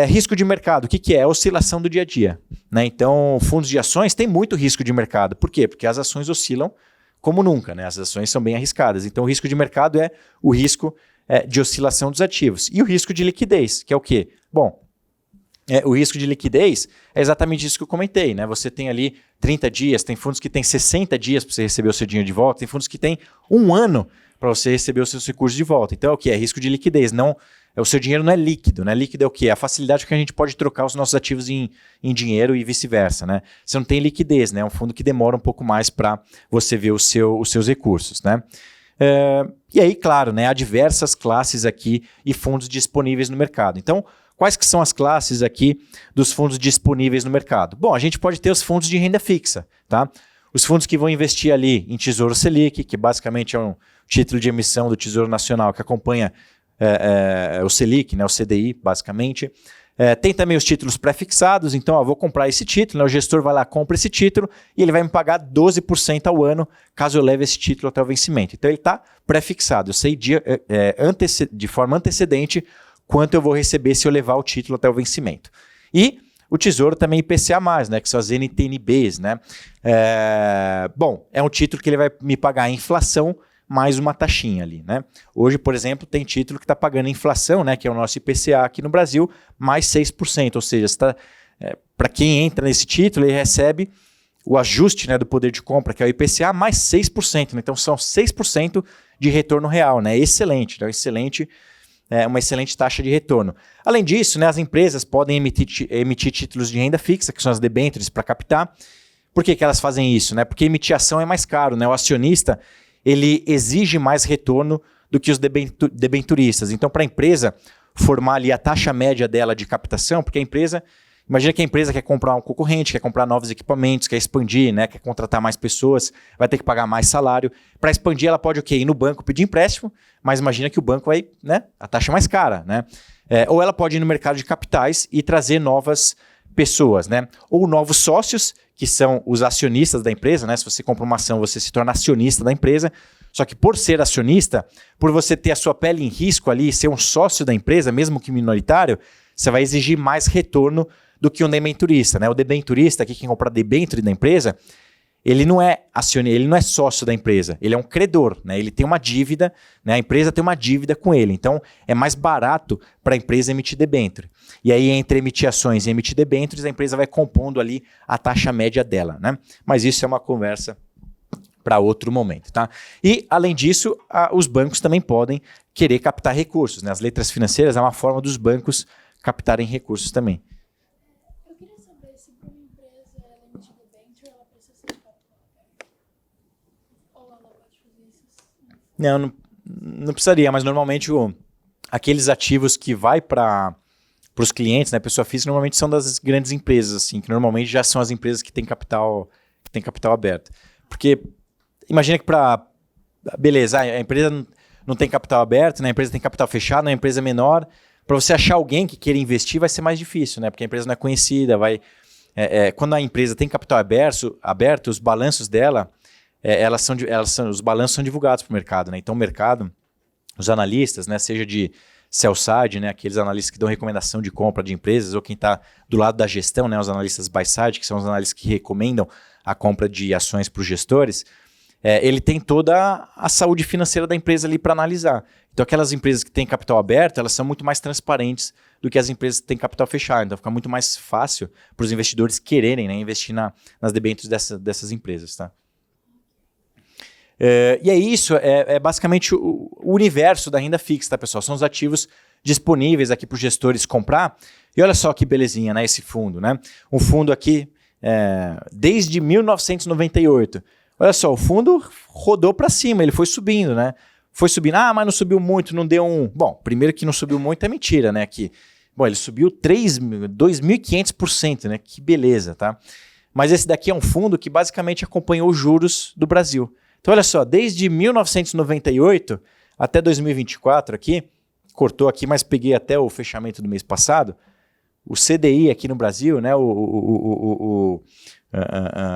Risco de mercado, o que é? A oscilação do dia a dia, né? Então, fundos de ações têm muito risco de mercado. Por quê? Porque as ações oscilam como nunca, né? As ações são bem arriscadas. Então, o risco de mercado é o risco de oscilação dos ativos. E o risco de liquidez, que é o quê? Bom, o risco de liquidez é exatamente isso que eu comentei, né? Você tem ali 30 dias, tem fundos que tem 60 dias para você receber o seu dinheiro de volta, tem fundos que tem 1 ano para você receber os seus recursos de volta. Então, é o que? É risco de liquidez. Não, o seu dinheiro não é líquido, né? Líquido é o quê? É a facilidade que a gente pode trocar os nossos ativos em dinheiro e vice-versa, né? Você não tem liquidez, né? É um fundo que demora um pouco mais para você ver os seus recursos, né? E aí, claro, né? Há diversas classes aqui e fundos disponíveis no mercado. Então, quais que são as classes aqui dos fundos disponíveis no mercado? Bom, a gente pode ter os fundos de renda fixa, tá? Os fundos que vão investir ali em Tesouro Selic, que basicamente é um título de emissão do Tesouro Nacional que acompanha o Selic, né, o CDI, basicamente. Tem também os títulos pré-fixados, então vou comprar esse título, né, o gestor vai lá, compra esse título e ele vai me pagar 12% ao ano caso eu leve esse título até o vencimento. Então ele está pré-fixado, eu sei de forma antecedente quanto eu vou receber se eu levar o título até o vencimento. E o Tesouro também IPCA+, né, que são as NTNBs, né? Bom, é um título que ele vai me pagar a inflação mais uma taxinha ali, né? Hoje, por exemplo, tem título que está pagando a inflação, né, que é o nosso IPCA aqui no Brasil, mais 6%, ou seja, para quem entra nesse título, ele recebe o ajuste, né, do poder de compra, que é o IPCA, mais 6%, né? Então são 6% de retorno real, né? Excelente, né? Uma excelente taxa de retorno. Além disso, né, as empresas podem emitir títulos de renda fixa, que são as debêntures, para captar. Por que elas fazem isso? Né? Porque emitir ação é mais caro, né? O acionista ele exige mais retorno do que os debenturistas. Então, para a empresa formar ali a taxa média dela de captação, porque imagina que a empresa quer comprar um concorrente, quer comprar novos equipamentos, quer expandir, né, quer contratar mais pessoas, vai ter que pagar mais salário. Para expandir, ela pode ir no banco pedir empréstimo, mas imagina que o banco vai, né, a taxa é mais cara, né? Ou ela pode ir no mercado de capitais e trazer novas pessoas, né? Ou novos sócios, que são os acionistas da empresa, né? Se você compra uma ação, você se torna acionista da empresa. Só que por ser acionista, por você ter a sua pele em risco ali, ser um sócio da empresa, mesmo que minoritário, você vai exigir mais retorno do que um debenturista, né? O debenturista, aqui quem compra debênture da empresa, ele não é acionista, ele não é sócio da empresa, ele é um credor, né? Ele tem uma dívida, né? A empresa tem uma dívida com ele, então é mais barato para a empresa emitir debênture. E aí entre emitir ações e emitir debêntures, a empresa vai compondo ali a taxa média dela, né? Mas isso é uma conversa para outro momento, tá? E além disso, os bancos também podem querer captar recursos, né? As letras financeiras é uma forma dos bancos captarem recursos também. Não precisaria, mas normalmente aqueles ativos que vai para os clientes, né, pessoa física, normalmente são das grandes empresas, assim, que normalmente já são as empresas que têm capital aberto. Porque imagina que beleza, a empresa não tem capital aberto, né, a empresa tem capital fechado, a empresa é menor, para você achar alguém que queira investir vai ser mais difícil, né, porque a empresa não é conhecida, quando a empresa tem capital aberto, os balanços dela os balanços são divulgados para o mercado, né? Então o mercado, os analistas, né, seja de sell side, né, aqueles analistas que dão recomendação de compra de empresas, ou quem está do lado da gestão, né, os analistas buy side, que são os analistas que recomendam a compra de ações para os gestores, ele tem toda a saúde financeira da empresa ali para analisar. Então, aquelas empresas que têm capital aberto, elas são muito mais transparentes do que as empresas que têm capital fechado. Então, fica muito mais fácil para os investidores quererem, né, investir nas debêntures dessas empresas. Tá? E é isso, é basicamente o universo da renda fixa, tá, pessoal? São os ativos disponíveis aqui para os gestores comprar. E olha só que belezinha, né, esse fundo. Né? Um fundo aqui desde 1998. Olha só, o fundo rodou para cima, ele foi subindo, né? Foi subindo, mas não subiu muito, não deu um... Bom, primeiro que não subiu muito é mentira, né? Bom, ele subiu 2.500%, né? Que beleza, tá? Mas esse daqui é um fundo que basicamente acompanhou os juros do Brasil. Então, olha só, desde 1998 até 2024 aqui, cortou aqui, mas peguei até o fechamento do mês passado, o CDI aqui no Brasil, né?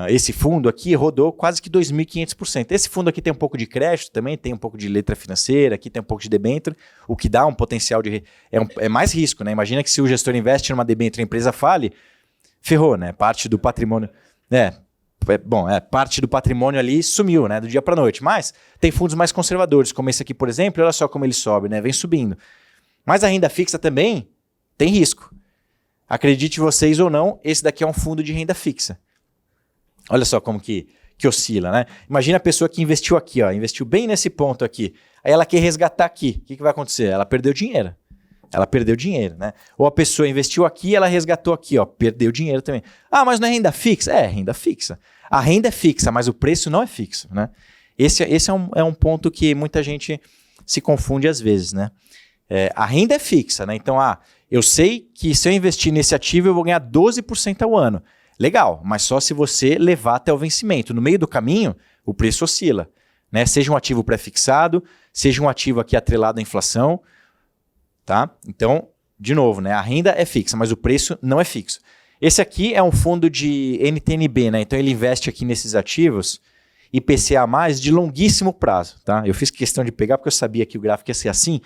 Esse fundo aqui rodou quase que 2.500%. Esse fundo aqui tem um pouco de crédito também, tem um pouco de letra financeira, aqui tem um pouco de debênture, o que dá um potencial de... É mais risco, né? Imagina que se o gestor investe numa debênture e a empresa fale, ferrou, né? Parte do patrimônio... parte do patrimônio ali sumiu, né? Do dia para noite. Mas tem fundos mais conservadores, como esse aqui, por exemplo, olha só como ele sobe, né? Vem subindo. Mas a renda fixa também tem risco. Acredite vocês ou não, esse daqui é um fundo de renda fixa. Olha só como que oscila, né? Imagina a pessoa que investiu aqui, ó, investiu bem nesse ponto aqui. Aí ela quer resgatar aqui. O que vai acontecer? Ela perdeu dinheiro. Né? Ou a pessoa investiu aqui e ela resgatou aqui, ó, perdeu dinheiro também. Mas não é renda fixa? É, renda fixa. A renda é fixa, mas o preço não é fixo, né? Esse é um ponto que muita gente se confunde às vezes, né? A renda é fixa, né? Então, eu sei que se eu investir nesse ativo eu vou ganhar 12% ao ano. Legal, mas só se você levar até o vencimento. No meio do caminho, o preço oscila, né? Seja um ativo pré-fixado, seja um ativo aqui atrelado à inflação, tá? Então, de novo, né? A renda é fixa, mas o preço não é fixo. Esse aqui é um fundo de NTNB, né? Então ele investe aqui nesses ativos IPCA+, de longuíssimo prazo, tá? Eu fiz questão de pegar porque eu sabia que o gráfico ia ser assim.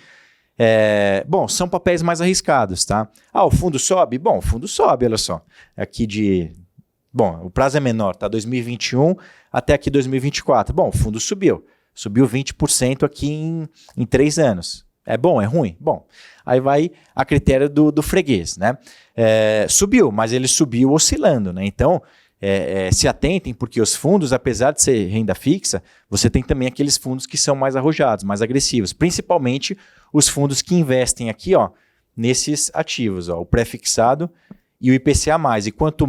Bom, são papéis mais arriscados, tá? O fundo sobe? Bom, o fundo sobe, olha só. Aqui Bom, o prazo é menor, tá? 2021 até aqui 2024. Bom, o fundo subiu. Subiu 20% aqui em 3 anos. É bom? É ruim? Bom, aí vai a critério do freguês, né? Subiu, mas ele subiu oscilando, né? Então, se atentem, porque os fundos, apesar de ser renda fixa, você tem também aqueles fundos que são mais arrojados, mais agressivos. Principalmente os fundos que investem aqui, ó, nesses ativos, ó, o pré-fixado e o IPCA+. E quanto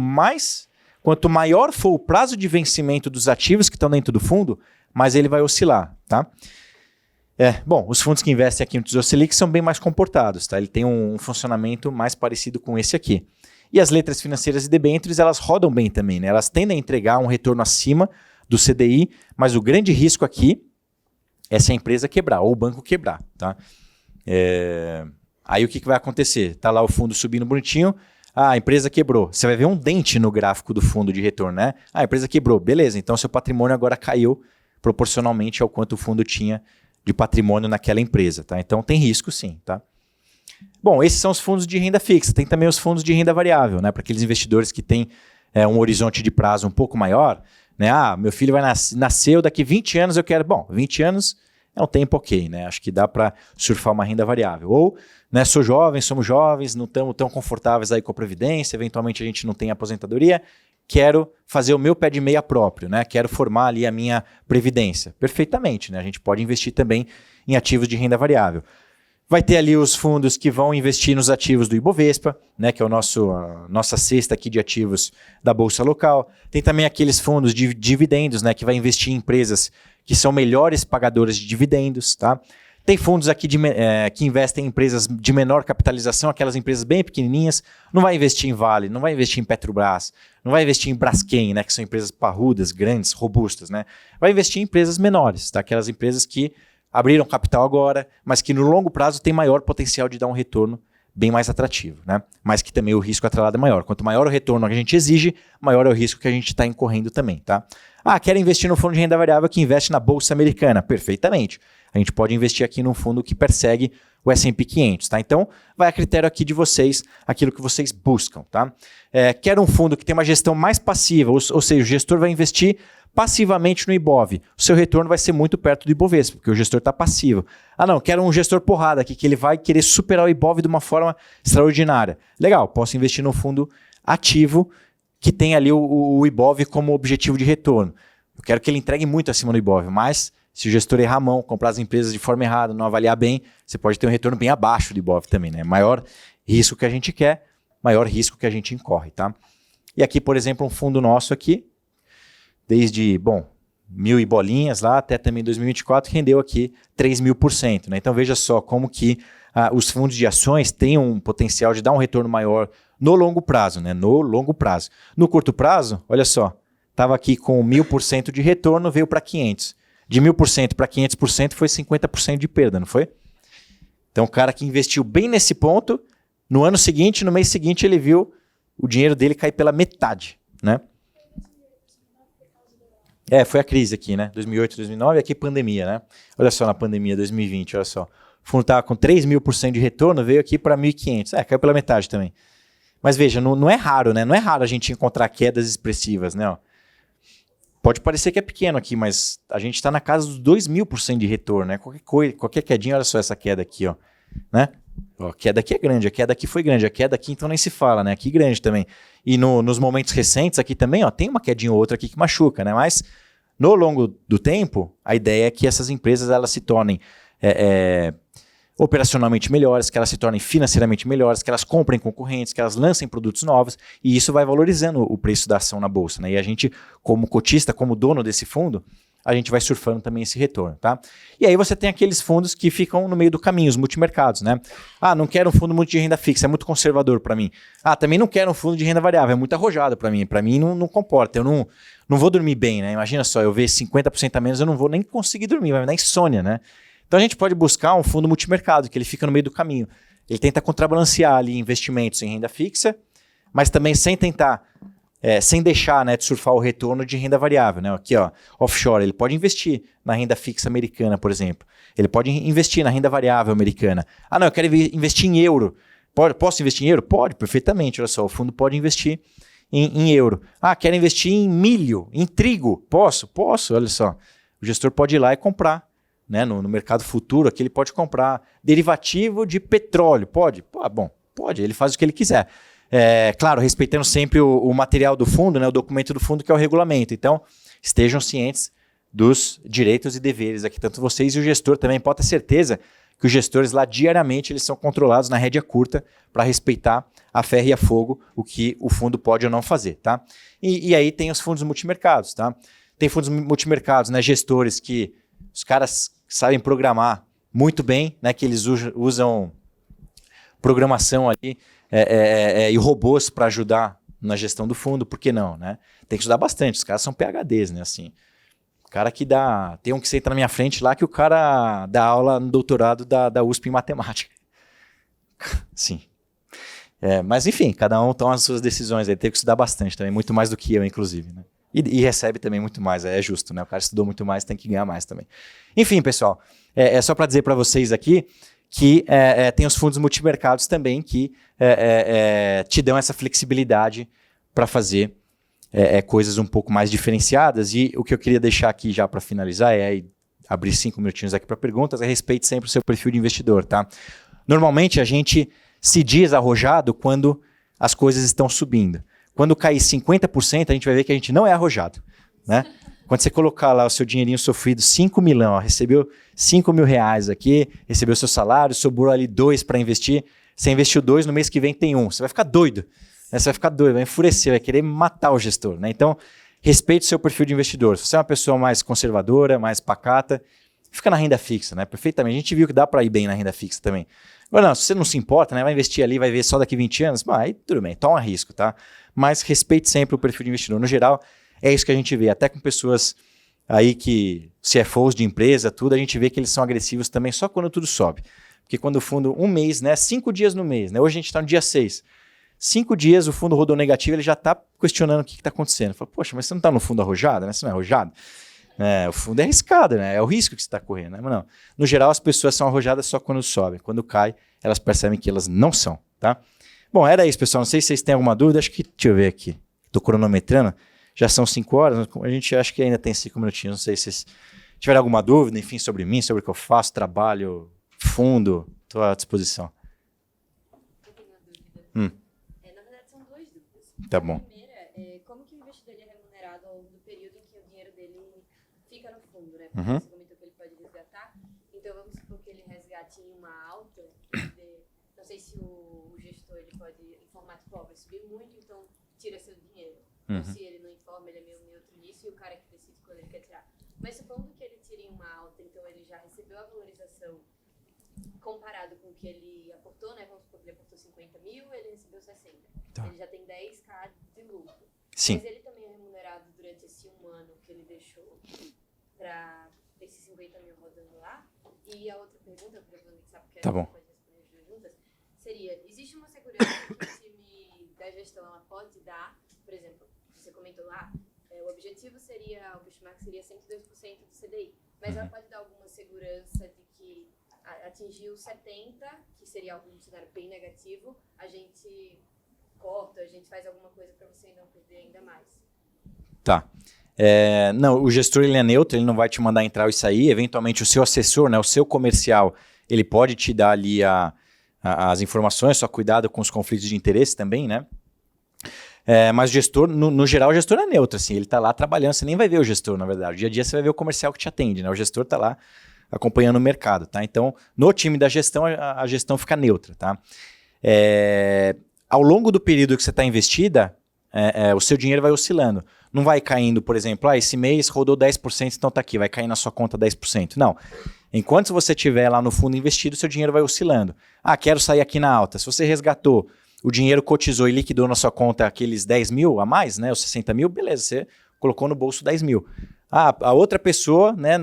maior for o prazo de vencimento dos ativos que estão dentro do fundo, mais ele vai oscilar, tá? Bom, os fundos que investem aqui no Tesouro Selic são bem mais comportados, tá? Ele tem um funcionamento mais parecido com esse aqui. E as letras financeiras e debêntures, elas rodam bem também, né? Elas tendem a entregar um retorno acima do CDI, mas o grande risco aqui é se a empresa quebrar ou o banco quebrar, tá? Aí o que vai acontecer? Tá lá o fundo subindo bonitinho, a empresa quebrou. Você vai ver um dente no gráfico do fundo de retorno, né? A empresa quebrou, beleza, então seu patrimônio agora caiu proporcionalmente ao quanto o fundo tinha de patrimônio naquela empresa, tá? Então tem risco sim, tá? Bom, esses são os fundos de renda fixa. Tem também os fundos de renda variável, né? Para aqueles investidores que têm um horizonte de prazo um pouco maior, né? Meu filho vai nasceu daqui 20 anos, eu quero... Bom, 20 anos é um tempo ok, né? Acho que dá para surfar uma renda variável. Ou, né, somos jovens, não estamos tão confortáveis aí com a previdência, eventualmente a gente não tem aposentadoria, quero fazer o meu pé de meia próprio, né? Quero formar ali a minha previdência. Perfeitamente, né? A gente pode investir também em ativos de renda variável. Vai ter ali os fundos que vão investir nos ativos do Ibovespa, né, que é a nossa cesta aqui de ativos da Bolsa Local. Tem também aqueles fundos de dividendos, né, que vai investir em empresas que são melhores pagadoras de dividendos, tá? Tem fundos aqui que investem em empresas de menor capitalização, aquelas empresas bem pequenininhas. Não vai investir em Vale, não vai investir em Petrobras, não vai investir em Braskem, né, que são empresas parrudas, grandes, robustas, né? Vai investir em empresas menores, tá? Aquelas empresas que abriram capital agora, mas que no longo prazo tem maior potencial de dar um retorno bem mais atrativo, né? Mas que também o risco atrelado é maior. Quanto maior o retorno que a gente exige, maior é o risco que a gente está incorrendo também, tá? Quero investir no fundo de renda variável que investe na Bolsa Americana. Perfeitamente. A gente pode investir aqui num fundo que persegue o S&P 500, tá? Então, vai a critério aqui de vocês, aquilo que vocês buscam, tá? Quer um fundo que tem uma gestão mais passiva, ou seja, o gestor vai investir passivamente no Ibov. O seu retorno vai ser muito perto do Ibovespa, porque o gestor está passivo. Ah, não, quero um gestor porrada aqui, que ele vai querer superar o Ibov de uma forma extraordinária. Legal, posso investir num fundo ativo que tem ali o Ibov como objetivo de retorno. Eu quero que ele entregue muito acima do Ibov, mas se o gestor errar a mão, comprar as empresas de forma errada, não avaliar bem, você pode ter um retorno bem abaixo do Ibov também, né? Maior risco que a gente quer, maior risco que a gente incorre, tá? E aqui, por exemplo, um fundo nosso aqui, desde, 1.000 e bolinhas lá até também 2024, rendeu aqui 3.000%, né? Então veja só como que os fundos de ações têm um potencial de dar um retorno maior no longo prazo, né? No longo prazo. No curto prazo, olha só, estava aqui com 1.000% de retorno, veio para 500%. De 1.000% para 500% foi 50% de perda, não foi? Então o cara que investiu bem nesse ponto, no ano seguinte, no mês seguinte, ele viu o dinheiro dele cair pela metade, né? Foi a crise aqui, né? 2008, 2009, aqui pandemia, né? Olha só na pandemia 2020, olha só. O fundo estava com 3.000% de retorno, veio aqui para 1.500. Caiu pela metade também. Mas veja, não é raro, né? Não é raro a gente encontrar quedas expressivas, né? Ó. Pode parecer que é pequeno aqui, mas a gente está na casa dos 2.000% de retorno, né? Qualquer quedinha, olha só essa queda aqui, ó. Né? Ó, a queda aqui é grande, a queda aqui foi grande, a queda aqui então nem se fala, né? Aqui grande também. E nos momentos recentes aqui também, ó, tem uma quedinha ou outra aqui que machuca, né? Mas no longo do tempo, a ideia é que essas empresas elas se tornem operacionalmente melhores, que elas se tornem financeiramente melhores, que elas comprem concorrentes, que elas lancem produtos novos, e isso vai valorizando o preço da ação na bolsa, né? E a gente, como cotista, como dono desse fundo, a gente vai surfando também esse retorno, tá? E aí você tem aqueles fundos que ficam no meio do caminho, os multimercados, né? Ah, não quero um fundo muito de renda fixa, é muito conservador para mim. Ah, também não quero um fundo de renda variável, é muito arrojado para mim não comporta, eu não vou dormir bem, né? Imagina só, eu ver 50% a menos, eu não vou nem conseguir dormir, vai me dar insônia, né? Então a gente pode buscar um fundo multimercado, que ele fica no meio do caminho. Ele tenta contrabalancear ali investimentos em renda fixa, mas também sem tentar, sem deixar, né, de surfar o retorno de renda variável. Né? Aqui, ó, offshore, ele pode investir na renda fixa americana, por exemplo. Ele pode investir na renda variável americana. Ah, não, eu quero investir em euro. Posso investir em euro? Pode, perfeitamente. Olha só, o fundo pode investir em euro. Ah, quero investir em milho, em trigo. Posso, olha só. O gestor pode ir lá e comprar. Né, no mercado futuro, aqui ele pode comprar derivativo de petróleo. Pode? Pode, ele faz o que ele quiser. Claro, respeitando sempre o material do fundo, né, o documento do fundo, que é o regulamento. Então, estejam cientes dos direitos e deveres aqui, tanto vocês e o gestor também. Pode ter certeza que os gestores lá diariamente eles são controlados na rédea curta para respeitar a ferro e a fogo o que o fundo pode ou não fazer. Tá? E aí tem os fundos multimercados. Tá? Tem fundos multimercados, né, gestores que os caras sabem programar muito bem, né, que eles usam programação ali e robôs para ajudar na gestão do fundo, por que não? Né? Tem que estudar bastante, os caras são PhDs, né, assim. O cara que tem um que senta na minha frente lá que o cara dá aula no doutorado da USP em matemática. Sim. Mas enfim, cada um toma as suas decisões, ele tem que estudar bastante também, muito mais do que eu, inclusive, né? E recebe também muito mais, é justo, né? O cara estudou muito mais, tem que ganhar mais também. Enfim, pessoal, é só para dizer para vocês aqui que tem os fundos multimercados também que te dão essa flexibilidade para fazer coisas um pouco mais diferenciadas. E o que eu queria deixar aqui já para finalizar abrir 5 minutinhos aqui para perguntas, respeite sempre o seu perfil de investidor, tá? Normalmente a gente se diz arrojado quando as coisas estão subindo. Quando cair 50%, a gente vai ver que a gente não é arrojado, né? Quando você colocar lá o seu dinheirinho sofrido, 5 milhão, recebeu 5 mil reais aqui, recebeu seu salário, sobrou ali 2 para investir, você investiu 2, no mês que vem tem 1. Você vai ficar doido, né? Você vai ficar doido, vai enfurecer, vai querer matar o gestor, né? Então, respeite o seu perfil de investidor. Se você é uma pessoa mais conservadora, mais pacata, fica na renda fixa, né? Perfeitamente. A gente viu que dá para ir bem na renda fixa também. Agora, não, se você não se importa, né? Vai investir ali, vai ver só daqui 20 anos, aí tudo bem, toma risco, tá? Mas respeite sempre o perfil de investidor. No geral, é isso que a gente vê. Até com pessoas aí que CFOs de empresa, tudo, a gente vê que eles são agressivos também só quando tudo sobe. Porque quando o fundo, um mês, né? 5 dias no mês, né? Hoje a gente está no dia 6. 5 dias o fundo rodou negativo, ele já está questionando o que está acontecendo. Fala, poxa, mas você não está no fundo arrojado, né? Você não é arrojado? O fundo é arriscado, né? É o risco que você está correndo, né? Mas não. No geral, as pessoas são arrojadas só quando sobem. Quando cai, elas percebem que elas não são, tá? Bom, era isso, pessoal. Não sei se vocês têm alguma dúvida. Acho que, deixa eu ver aqui. Estou cronometrando. Já são 5 horas. A gente acha que ainda tem 5 minutinhos. Não sei se vocês tiverem alguma dúvida, enfim, sobre mim, sobre o que eu faço, trabalho, fundo. Estou à disposição. Eu tenho uma dúvida. Na verdade, são 2 dúvidas. Tá bom. A primeira é como que o investidor ele é remunerado ao longo do período em que o dinheiro dele fica no fundo, né? Porque você comentou que ele pode resgatar. Então, vamos supor que ele resgate em uma alta. Não sei se o gestor ele pode informar, tipo, vai subir muito, então tira seu dinheiro. Ou se ele não informa, ele é meio neutro nisso e o cara que decide quando ele quer tirar. Mas supondo que ele tire em uma alta, então ele já recebeu a valorização comparado com o que ele aportou, né? Vamos supor que ele aportou 50 mil, ele recebeu 60. Tá. Ele já tem 10k de lucro. Sim. Mas ele também é remunerado durante esse 1 ano que ele deixou para esses 50 mil rodando lá. E a outra pergunta, provavelmente sabe que tá bom. Pode responder as 2 juntas, seria, existe uma segurança que o time da gestão ela pode dar, por exemplo, você comentou lá, o objetivo seria, o benchmark seria 102% do CDI, mas ela pode dar alguma segurança de que atingiu 70, que seria algum cenário bem negativo, a gente corta, a gente faz alguma coisa para você não perder ainda mais. Tá. Não, o gestor ele é neutro, ele não vai te mandar entrar ou sair. Eventualmente o seu assessor, né, o seu comercial, ele pode te dar ali as informações, só cuidado com os conflitos de interesse também, né? Mas o gestor, no geral, o gestor é neutro, assim, ele está lá trabalhando, você nem vai ver o gestor, na verdade. Dia a dia você vai ver o comercial que te atende, né? O gestor está lá acompanhando o mercado, tá? Então, no time da gestão, a gestão fica neutra, tá? Ao longo do período que você está investida, o seu dinheiro vai oscilando. Não vai caindo, por exemplo, esse mês rodou 10%, então tá aqui, vai cair na sua conta 10%. Não. Enquanto você estiver lá no fundo investido, seu dinheiro vai oscilando. Quero sair aqui na alta. Se você resgatou, o dinheiro cotizou e liquidou na sua conta aqueles 10 mil a mais, né, os 60 mil, beleza, você colocou no bolso 10 mil. A outra pessoa, né,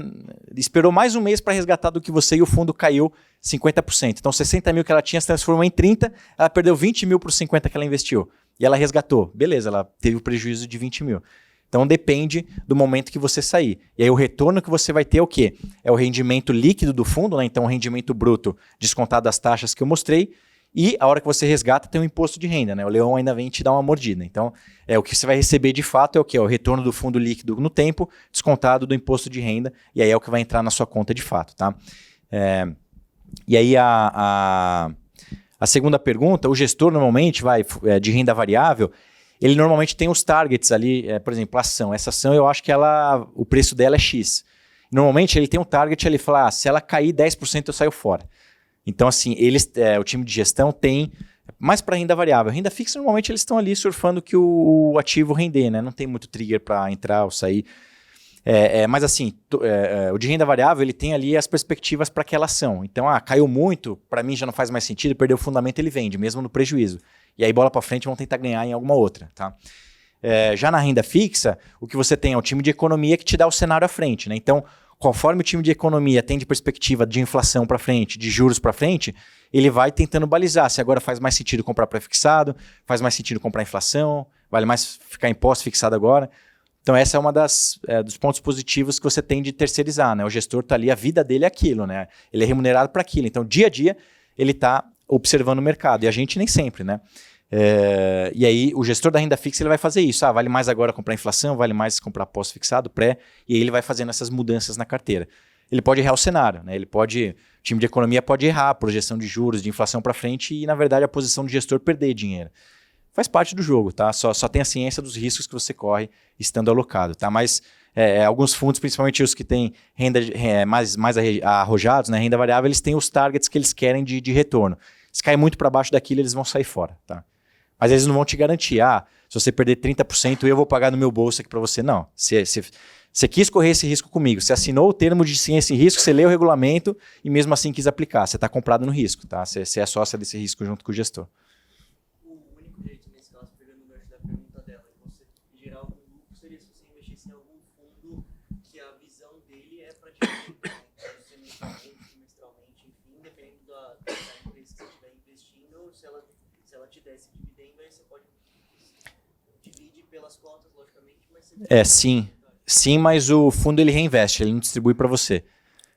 esperou mais um mês para resgatar do que você e o fundo caiu 50%. Então, 60 mil que ela tinha se transformou em 30, ela perdeu 20 mil por 50 que ela investiu. E ela resgatou. Beleza, ela teve o prejuízo de 20 mil. Então, depende do momento que você sair. E aí, o retorno que você vai ter é o quê? É o rendimento líquido do fundo, né? Então, o rendimento bruto descontado das taxas que eu mostrei. E a hora que você resgata, tem o imposto de renda, né? O leão ainda vem te dar uma mordida. Então, o que você vai receber de fato é o quê? É o retorno do fundo líquido no tempo, descontado do imposto de renda. E aí é o que vai entrar na sua conta de fato, tá? E aí, a segunda pergunta, o gestor normalmente de renda variável, ele normalmente tem os targets ali, por exemplo, a ação. Essa ação eu acho que o preço dela é X. Normalmente ele tem um target, ele fala, se ela cair 10% eu saio fora. Então assim, o time de gestão tem, mais para renda variável. Renda fixa normalmente eles estão ali surfando que o ativo render, né? Não tem muito trigger para entrar ou sair. Mas assim, o de renda variável ele tem ali as perspectivas para aquela ação. Então, caiu muito, para mim já não faz mais sentido, perdeu o fundamento, ele vende, mesmo no prejuízo. E aí bola para frente vão tentar ganhar em alguma outra. Tá? Já na renda fixa, o que você tem é o time de economia que te dá o cenário à frente. Né? Então, conforme o time de economia tem de perspectiva de inflação para frente, de juros para frente, ele vai tentando balizar se agora faz mais sentido comprar pré-fixado, faz mais sentido comprar inflação, vale mais ficar em pós-fixado agora. Então, essa é uma dos pontos positivos que você tem de terceirizar, né? O gestor está ali, a vida dele é aquilo, né? Ele é remunerado para aquilo. Então, dia a dia, ele está observando o mercado. E a gente nem sempre, né? E aí, o gestor da renda fixa ele vai fazer isso. Vale mais agora comprar inflação, vale mais comprar pós-fixado, pré. E aí ele vai fazendo essas mudanças na carteira. Ele pode errar o cenário, né? O time de economia pode errar a projeção de juros, de inflação para frente e, na verdade, a posição do gestor perder dinheiro. Faz parte do jogo, tá? Só tem a ciência dos riscos que você corre estando alocado, tá? Mas alguns fundos, principalmente os que têm renda mais arrojados, né? Renda variável, eles têm os targets que eles querem de retorno. Se cair muito para baixo daquilo, eles vão sair fora, tá? Mas eles não vão te garantir, se você perder 30%, eu vou pagar no meu bolso aqui para você. Não, você quis correr esse risco comigo, você assinou o termo de ciência e risco, você leu o regulamento e mesmo assim quis aplicar. Você está comprado no risco, tá? Você é sócia desse risco junto com o gestor. Se ela te desse dividendo, aí você pode dividir pelas cotas, logicamente, mas você... Sim, mas o fundo ele reinveste, ele não distribui para você.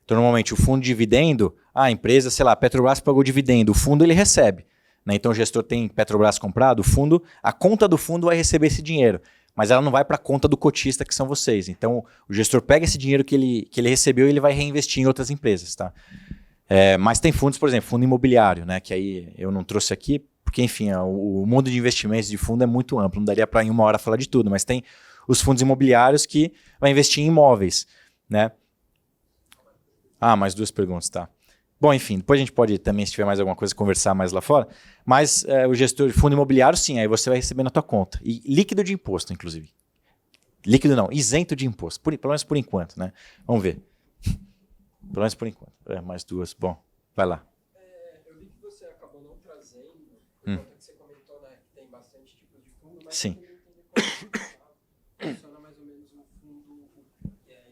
Então, normalmente, o fundo de dividendo, a empresa, sei lá, Petrobras pagou dividendo, o fundo ele recebe. Né? Então, o gestor tem Petrobras comprado, o fundo, a conta do fundo vai receber esse dinheiro, mas ela não vai para a conta do cotista, que são vocês. Então, o gestor pega esse dinheiro que ele recebeu e ele vai reinvestir em outras empresas. Tá? Mas tem fundos, por exemplo, fundo imobiliário, né? Que aí eu não trouxe aqui, porque, enfim, o mundo de investimentos de fundo é muito amplo, não daria para em uma hora falar de tudo, mas tem os fundos imobiliários que vai investir em imóveis, né? Mais 2 perguntas, tá. Bom, enfim, depois a gente pode também, se tiver mais alguma coisa, conversar mais lá fora, mas o gestor de fundo imobiliário, sim, aí você vai receber na tua conta. E líquido de imposto, inclusive. Líquido não, isento de imposto, pelo menos por enquanto, né? Vamos ver. Pelo menos por enquanto. Mais 2, bom, vai lá. Eu vi que você acabou não trazendo, por conta que você comentou, né, que tem bastante tipos de fundo, mas Sim. eu queria entender como funciona mais ou menos um fundo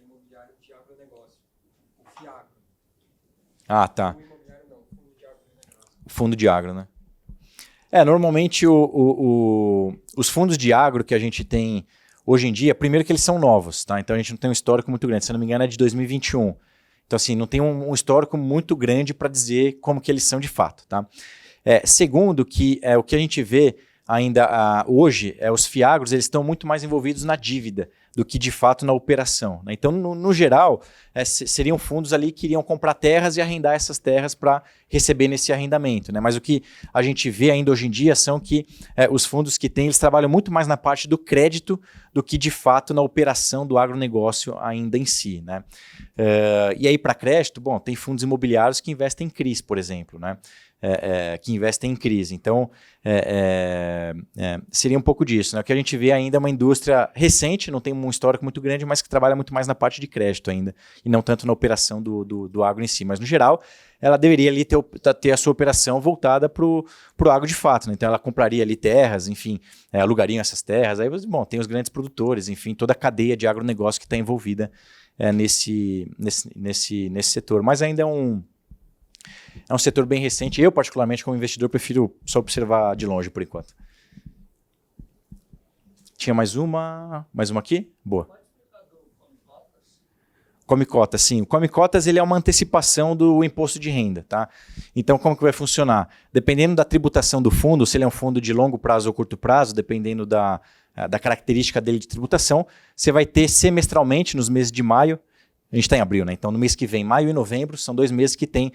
imobiliário de agronegócio, o FIAGRO. Tá. Fundo imobiliário não, fundo de agronegócio. Fundo de agro, né? Normalmente os fundos de agro que a gente tem hoje em dia, primeiro que eles são novos, tá? Então a gente não tem um histórico muito grande, se eu não me engano é de 2021. Então assim, não tem um histórico muito grande para dizer como que eles são de fato, tá? Segundo que o que a gente vê ainda hoje, os FIAGROS, eles estão muito mais envolvidos na dívida do que de fato na operação, né? Então, no geral, seriam fundos ali que iriam comprar terras e arrendar essas terras para receber nesse arrendamento, né? Mas o que a gente vê ainda hoje em dia são que os fundos que tem, eles trabalham muito mais na parte do crédito do que de fato na operação do agronegócio ainda em si, né? E aí para crédito, bom, tem fundos imobiliários que investem em CRIs, por exemplo, né? Que investem em crise. Então, seria um pouco disso, né? O que a gente vê ainda é uma indústria recente, não tem um histórico muito grande, mas que trabalha muito mais na parte de crédito ainda, e não tanto na operação do agro em si. Mas, no geral, ela deveria ali ter a sua operação voltada para o agro de fato, né? Então, ela compraria ali terras, enfim, alugariam essas terras. Aí, bom, tem os grandes produtores, enfim, toda a cadeia de agronegócio que está envolvida nesse setor. Mas ainda é um setor bem recente. Eu, particularmente, como investidor, prefiro só observar de longe por enquanto. Tinha mais uma aqui? Boa. Come Cotas, sim. O Come Cotas ele é uma antecipação do imposto de renda, tá? Então, como que vai funcionar? Dependendo da tributação do fundo, se ele é um fundo de longo prazo ou curto prazo, dependendo da característica dele de tributação, você vai ter semestralmente, nos meses de maio, a gente está em abril, né? Então, no mês que vem, maio e novembro, são 2 meses que tem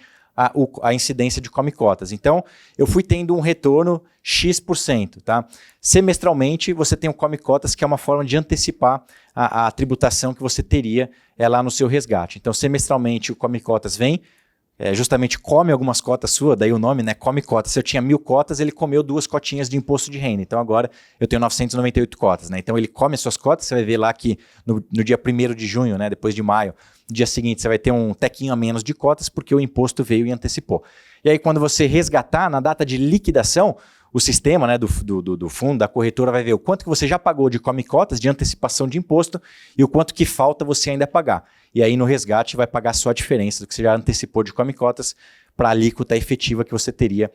a incidência de Come Cotas. Então, eu fui tendo um retorno X%, tá? Semestralmente, você tem o Come Cotas, que é uma forma de antecipar a tributação que você teria lá no seu resgate. Então, semestralmente, o Come Cotas vem, justamente come algumas cotas suas, daí o nome, né? Come Cotas. Se eu tinha 1.000 cotas, ele comeu 2 cotinhas de imposto de renda. Então, agora eu tenho 998 cotas, né? Então, ele come as suas cotas, você vai ver lá que no dia 1º de junho, né? Depois de maio, no dia seguinte, você vai ter um tequinho a menos de cotas, porque o imposto veio e antecipou. E aí, quando você resgatar, na data de liquidação, o sistema, né, do fundo, da corretora, vai ver o quanto que você já pagou de Come Cotas, de antecipação de imposto, e o quanto que falta você ainda pagar. E aí, no resgate, vai pagar só a diferença do que você já antecipou de Come Cotas para a alíquota efetiva que você teria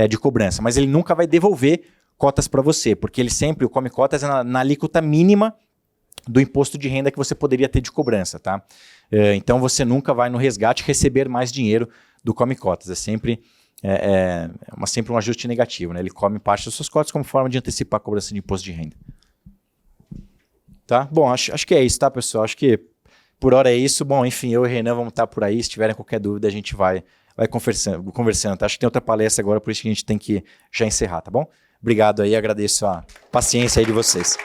de cobrança. Mas ele nunca vai devolver cotas para você, porque ele sempre, o Come Cotas é na alíquota mínima do imposto de renda que você poderia ter de cobrança, tá? Então, você nunca vai no resgate receber mais dinheiro do Come Cotas. É sempre sempre um ajuste negativo, né? Ele come parte das suas cotas como forma de antecipar a cobrança de imposto de renda. Tá? Bom, acho que é isso, tá, pessoal? Acho que por hora é isso. Bom, enfim, eu e o Renan vamos estar por aí. Se tiverem qualquer dúvida, a gente vai conversando. Tá? Acho que tem outra palestra agora, por isso que a gente tem que já encerrar, tá bom? Obrigado aí, agradeço a paciência aí de vocês.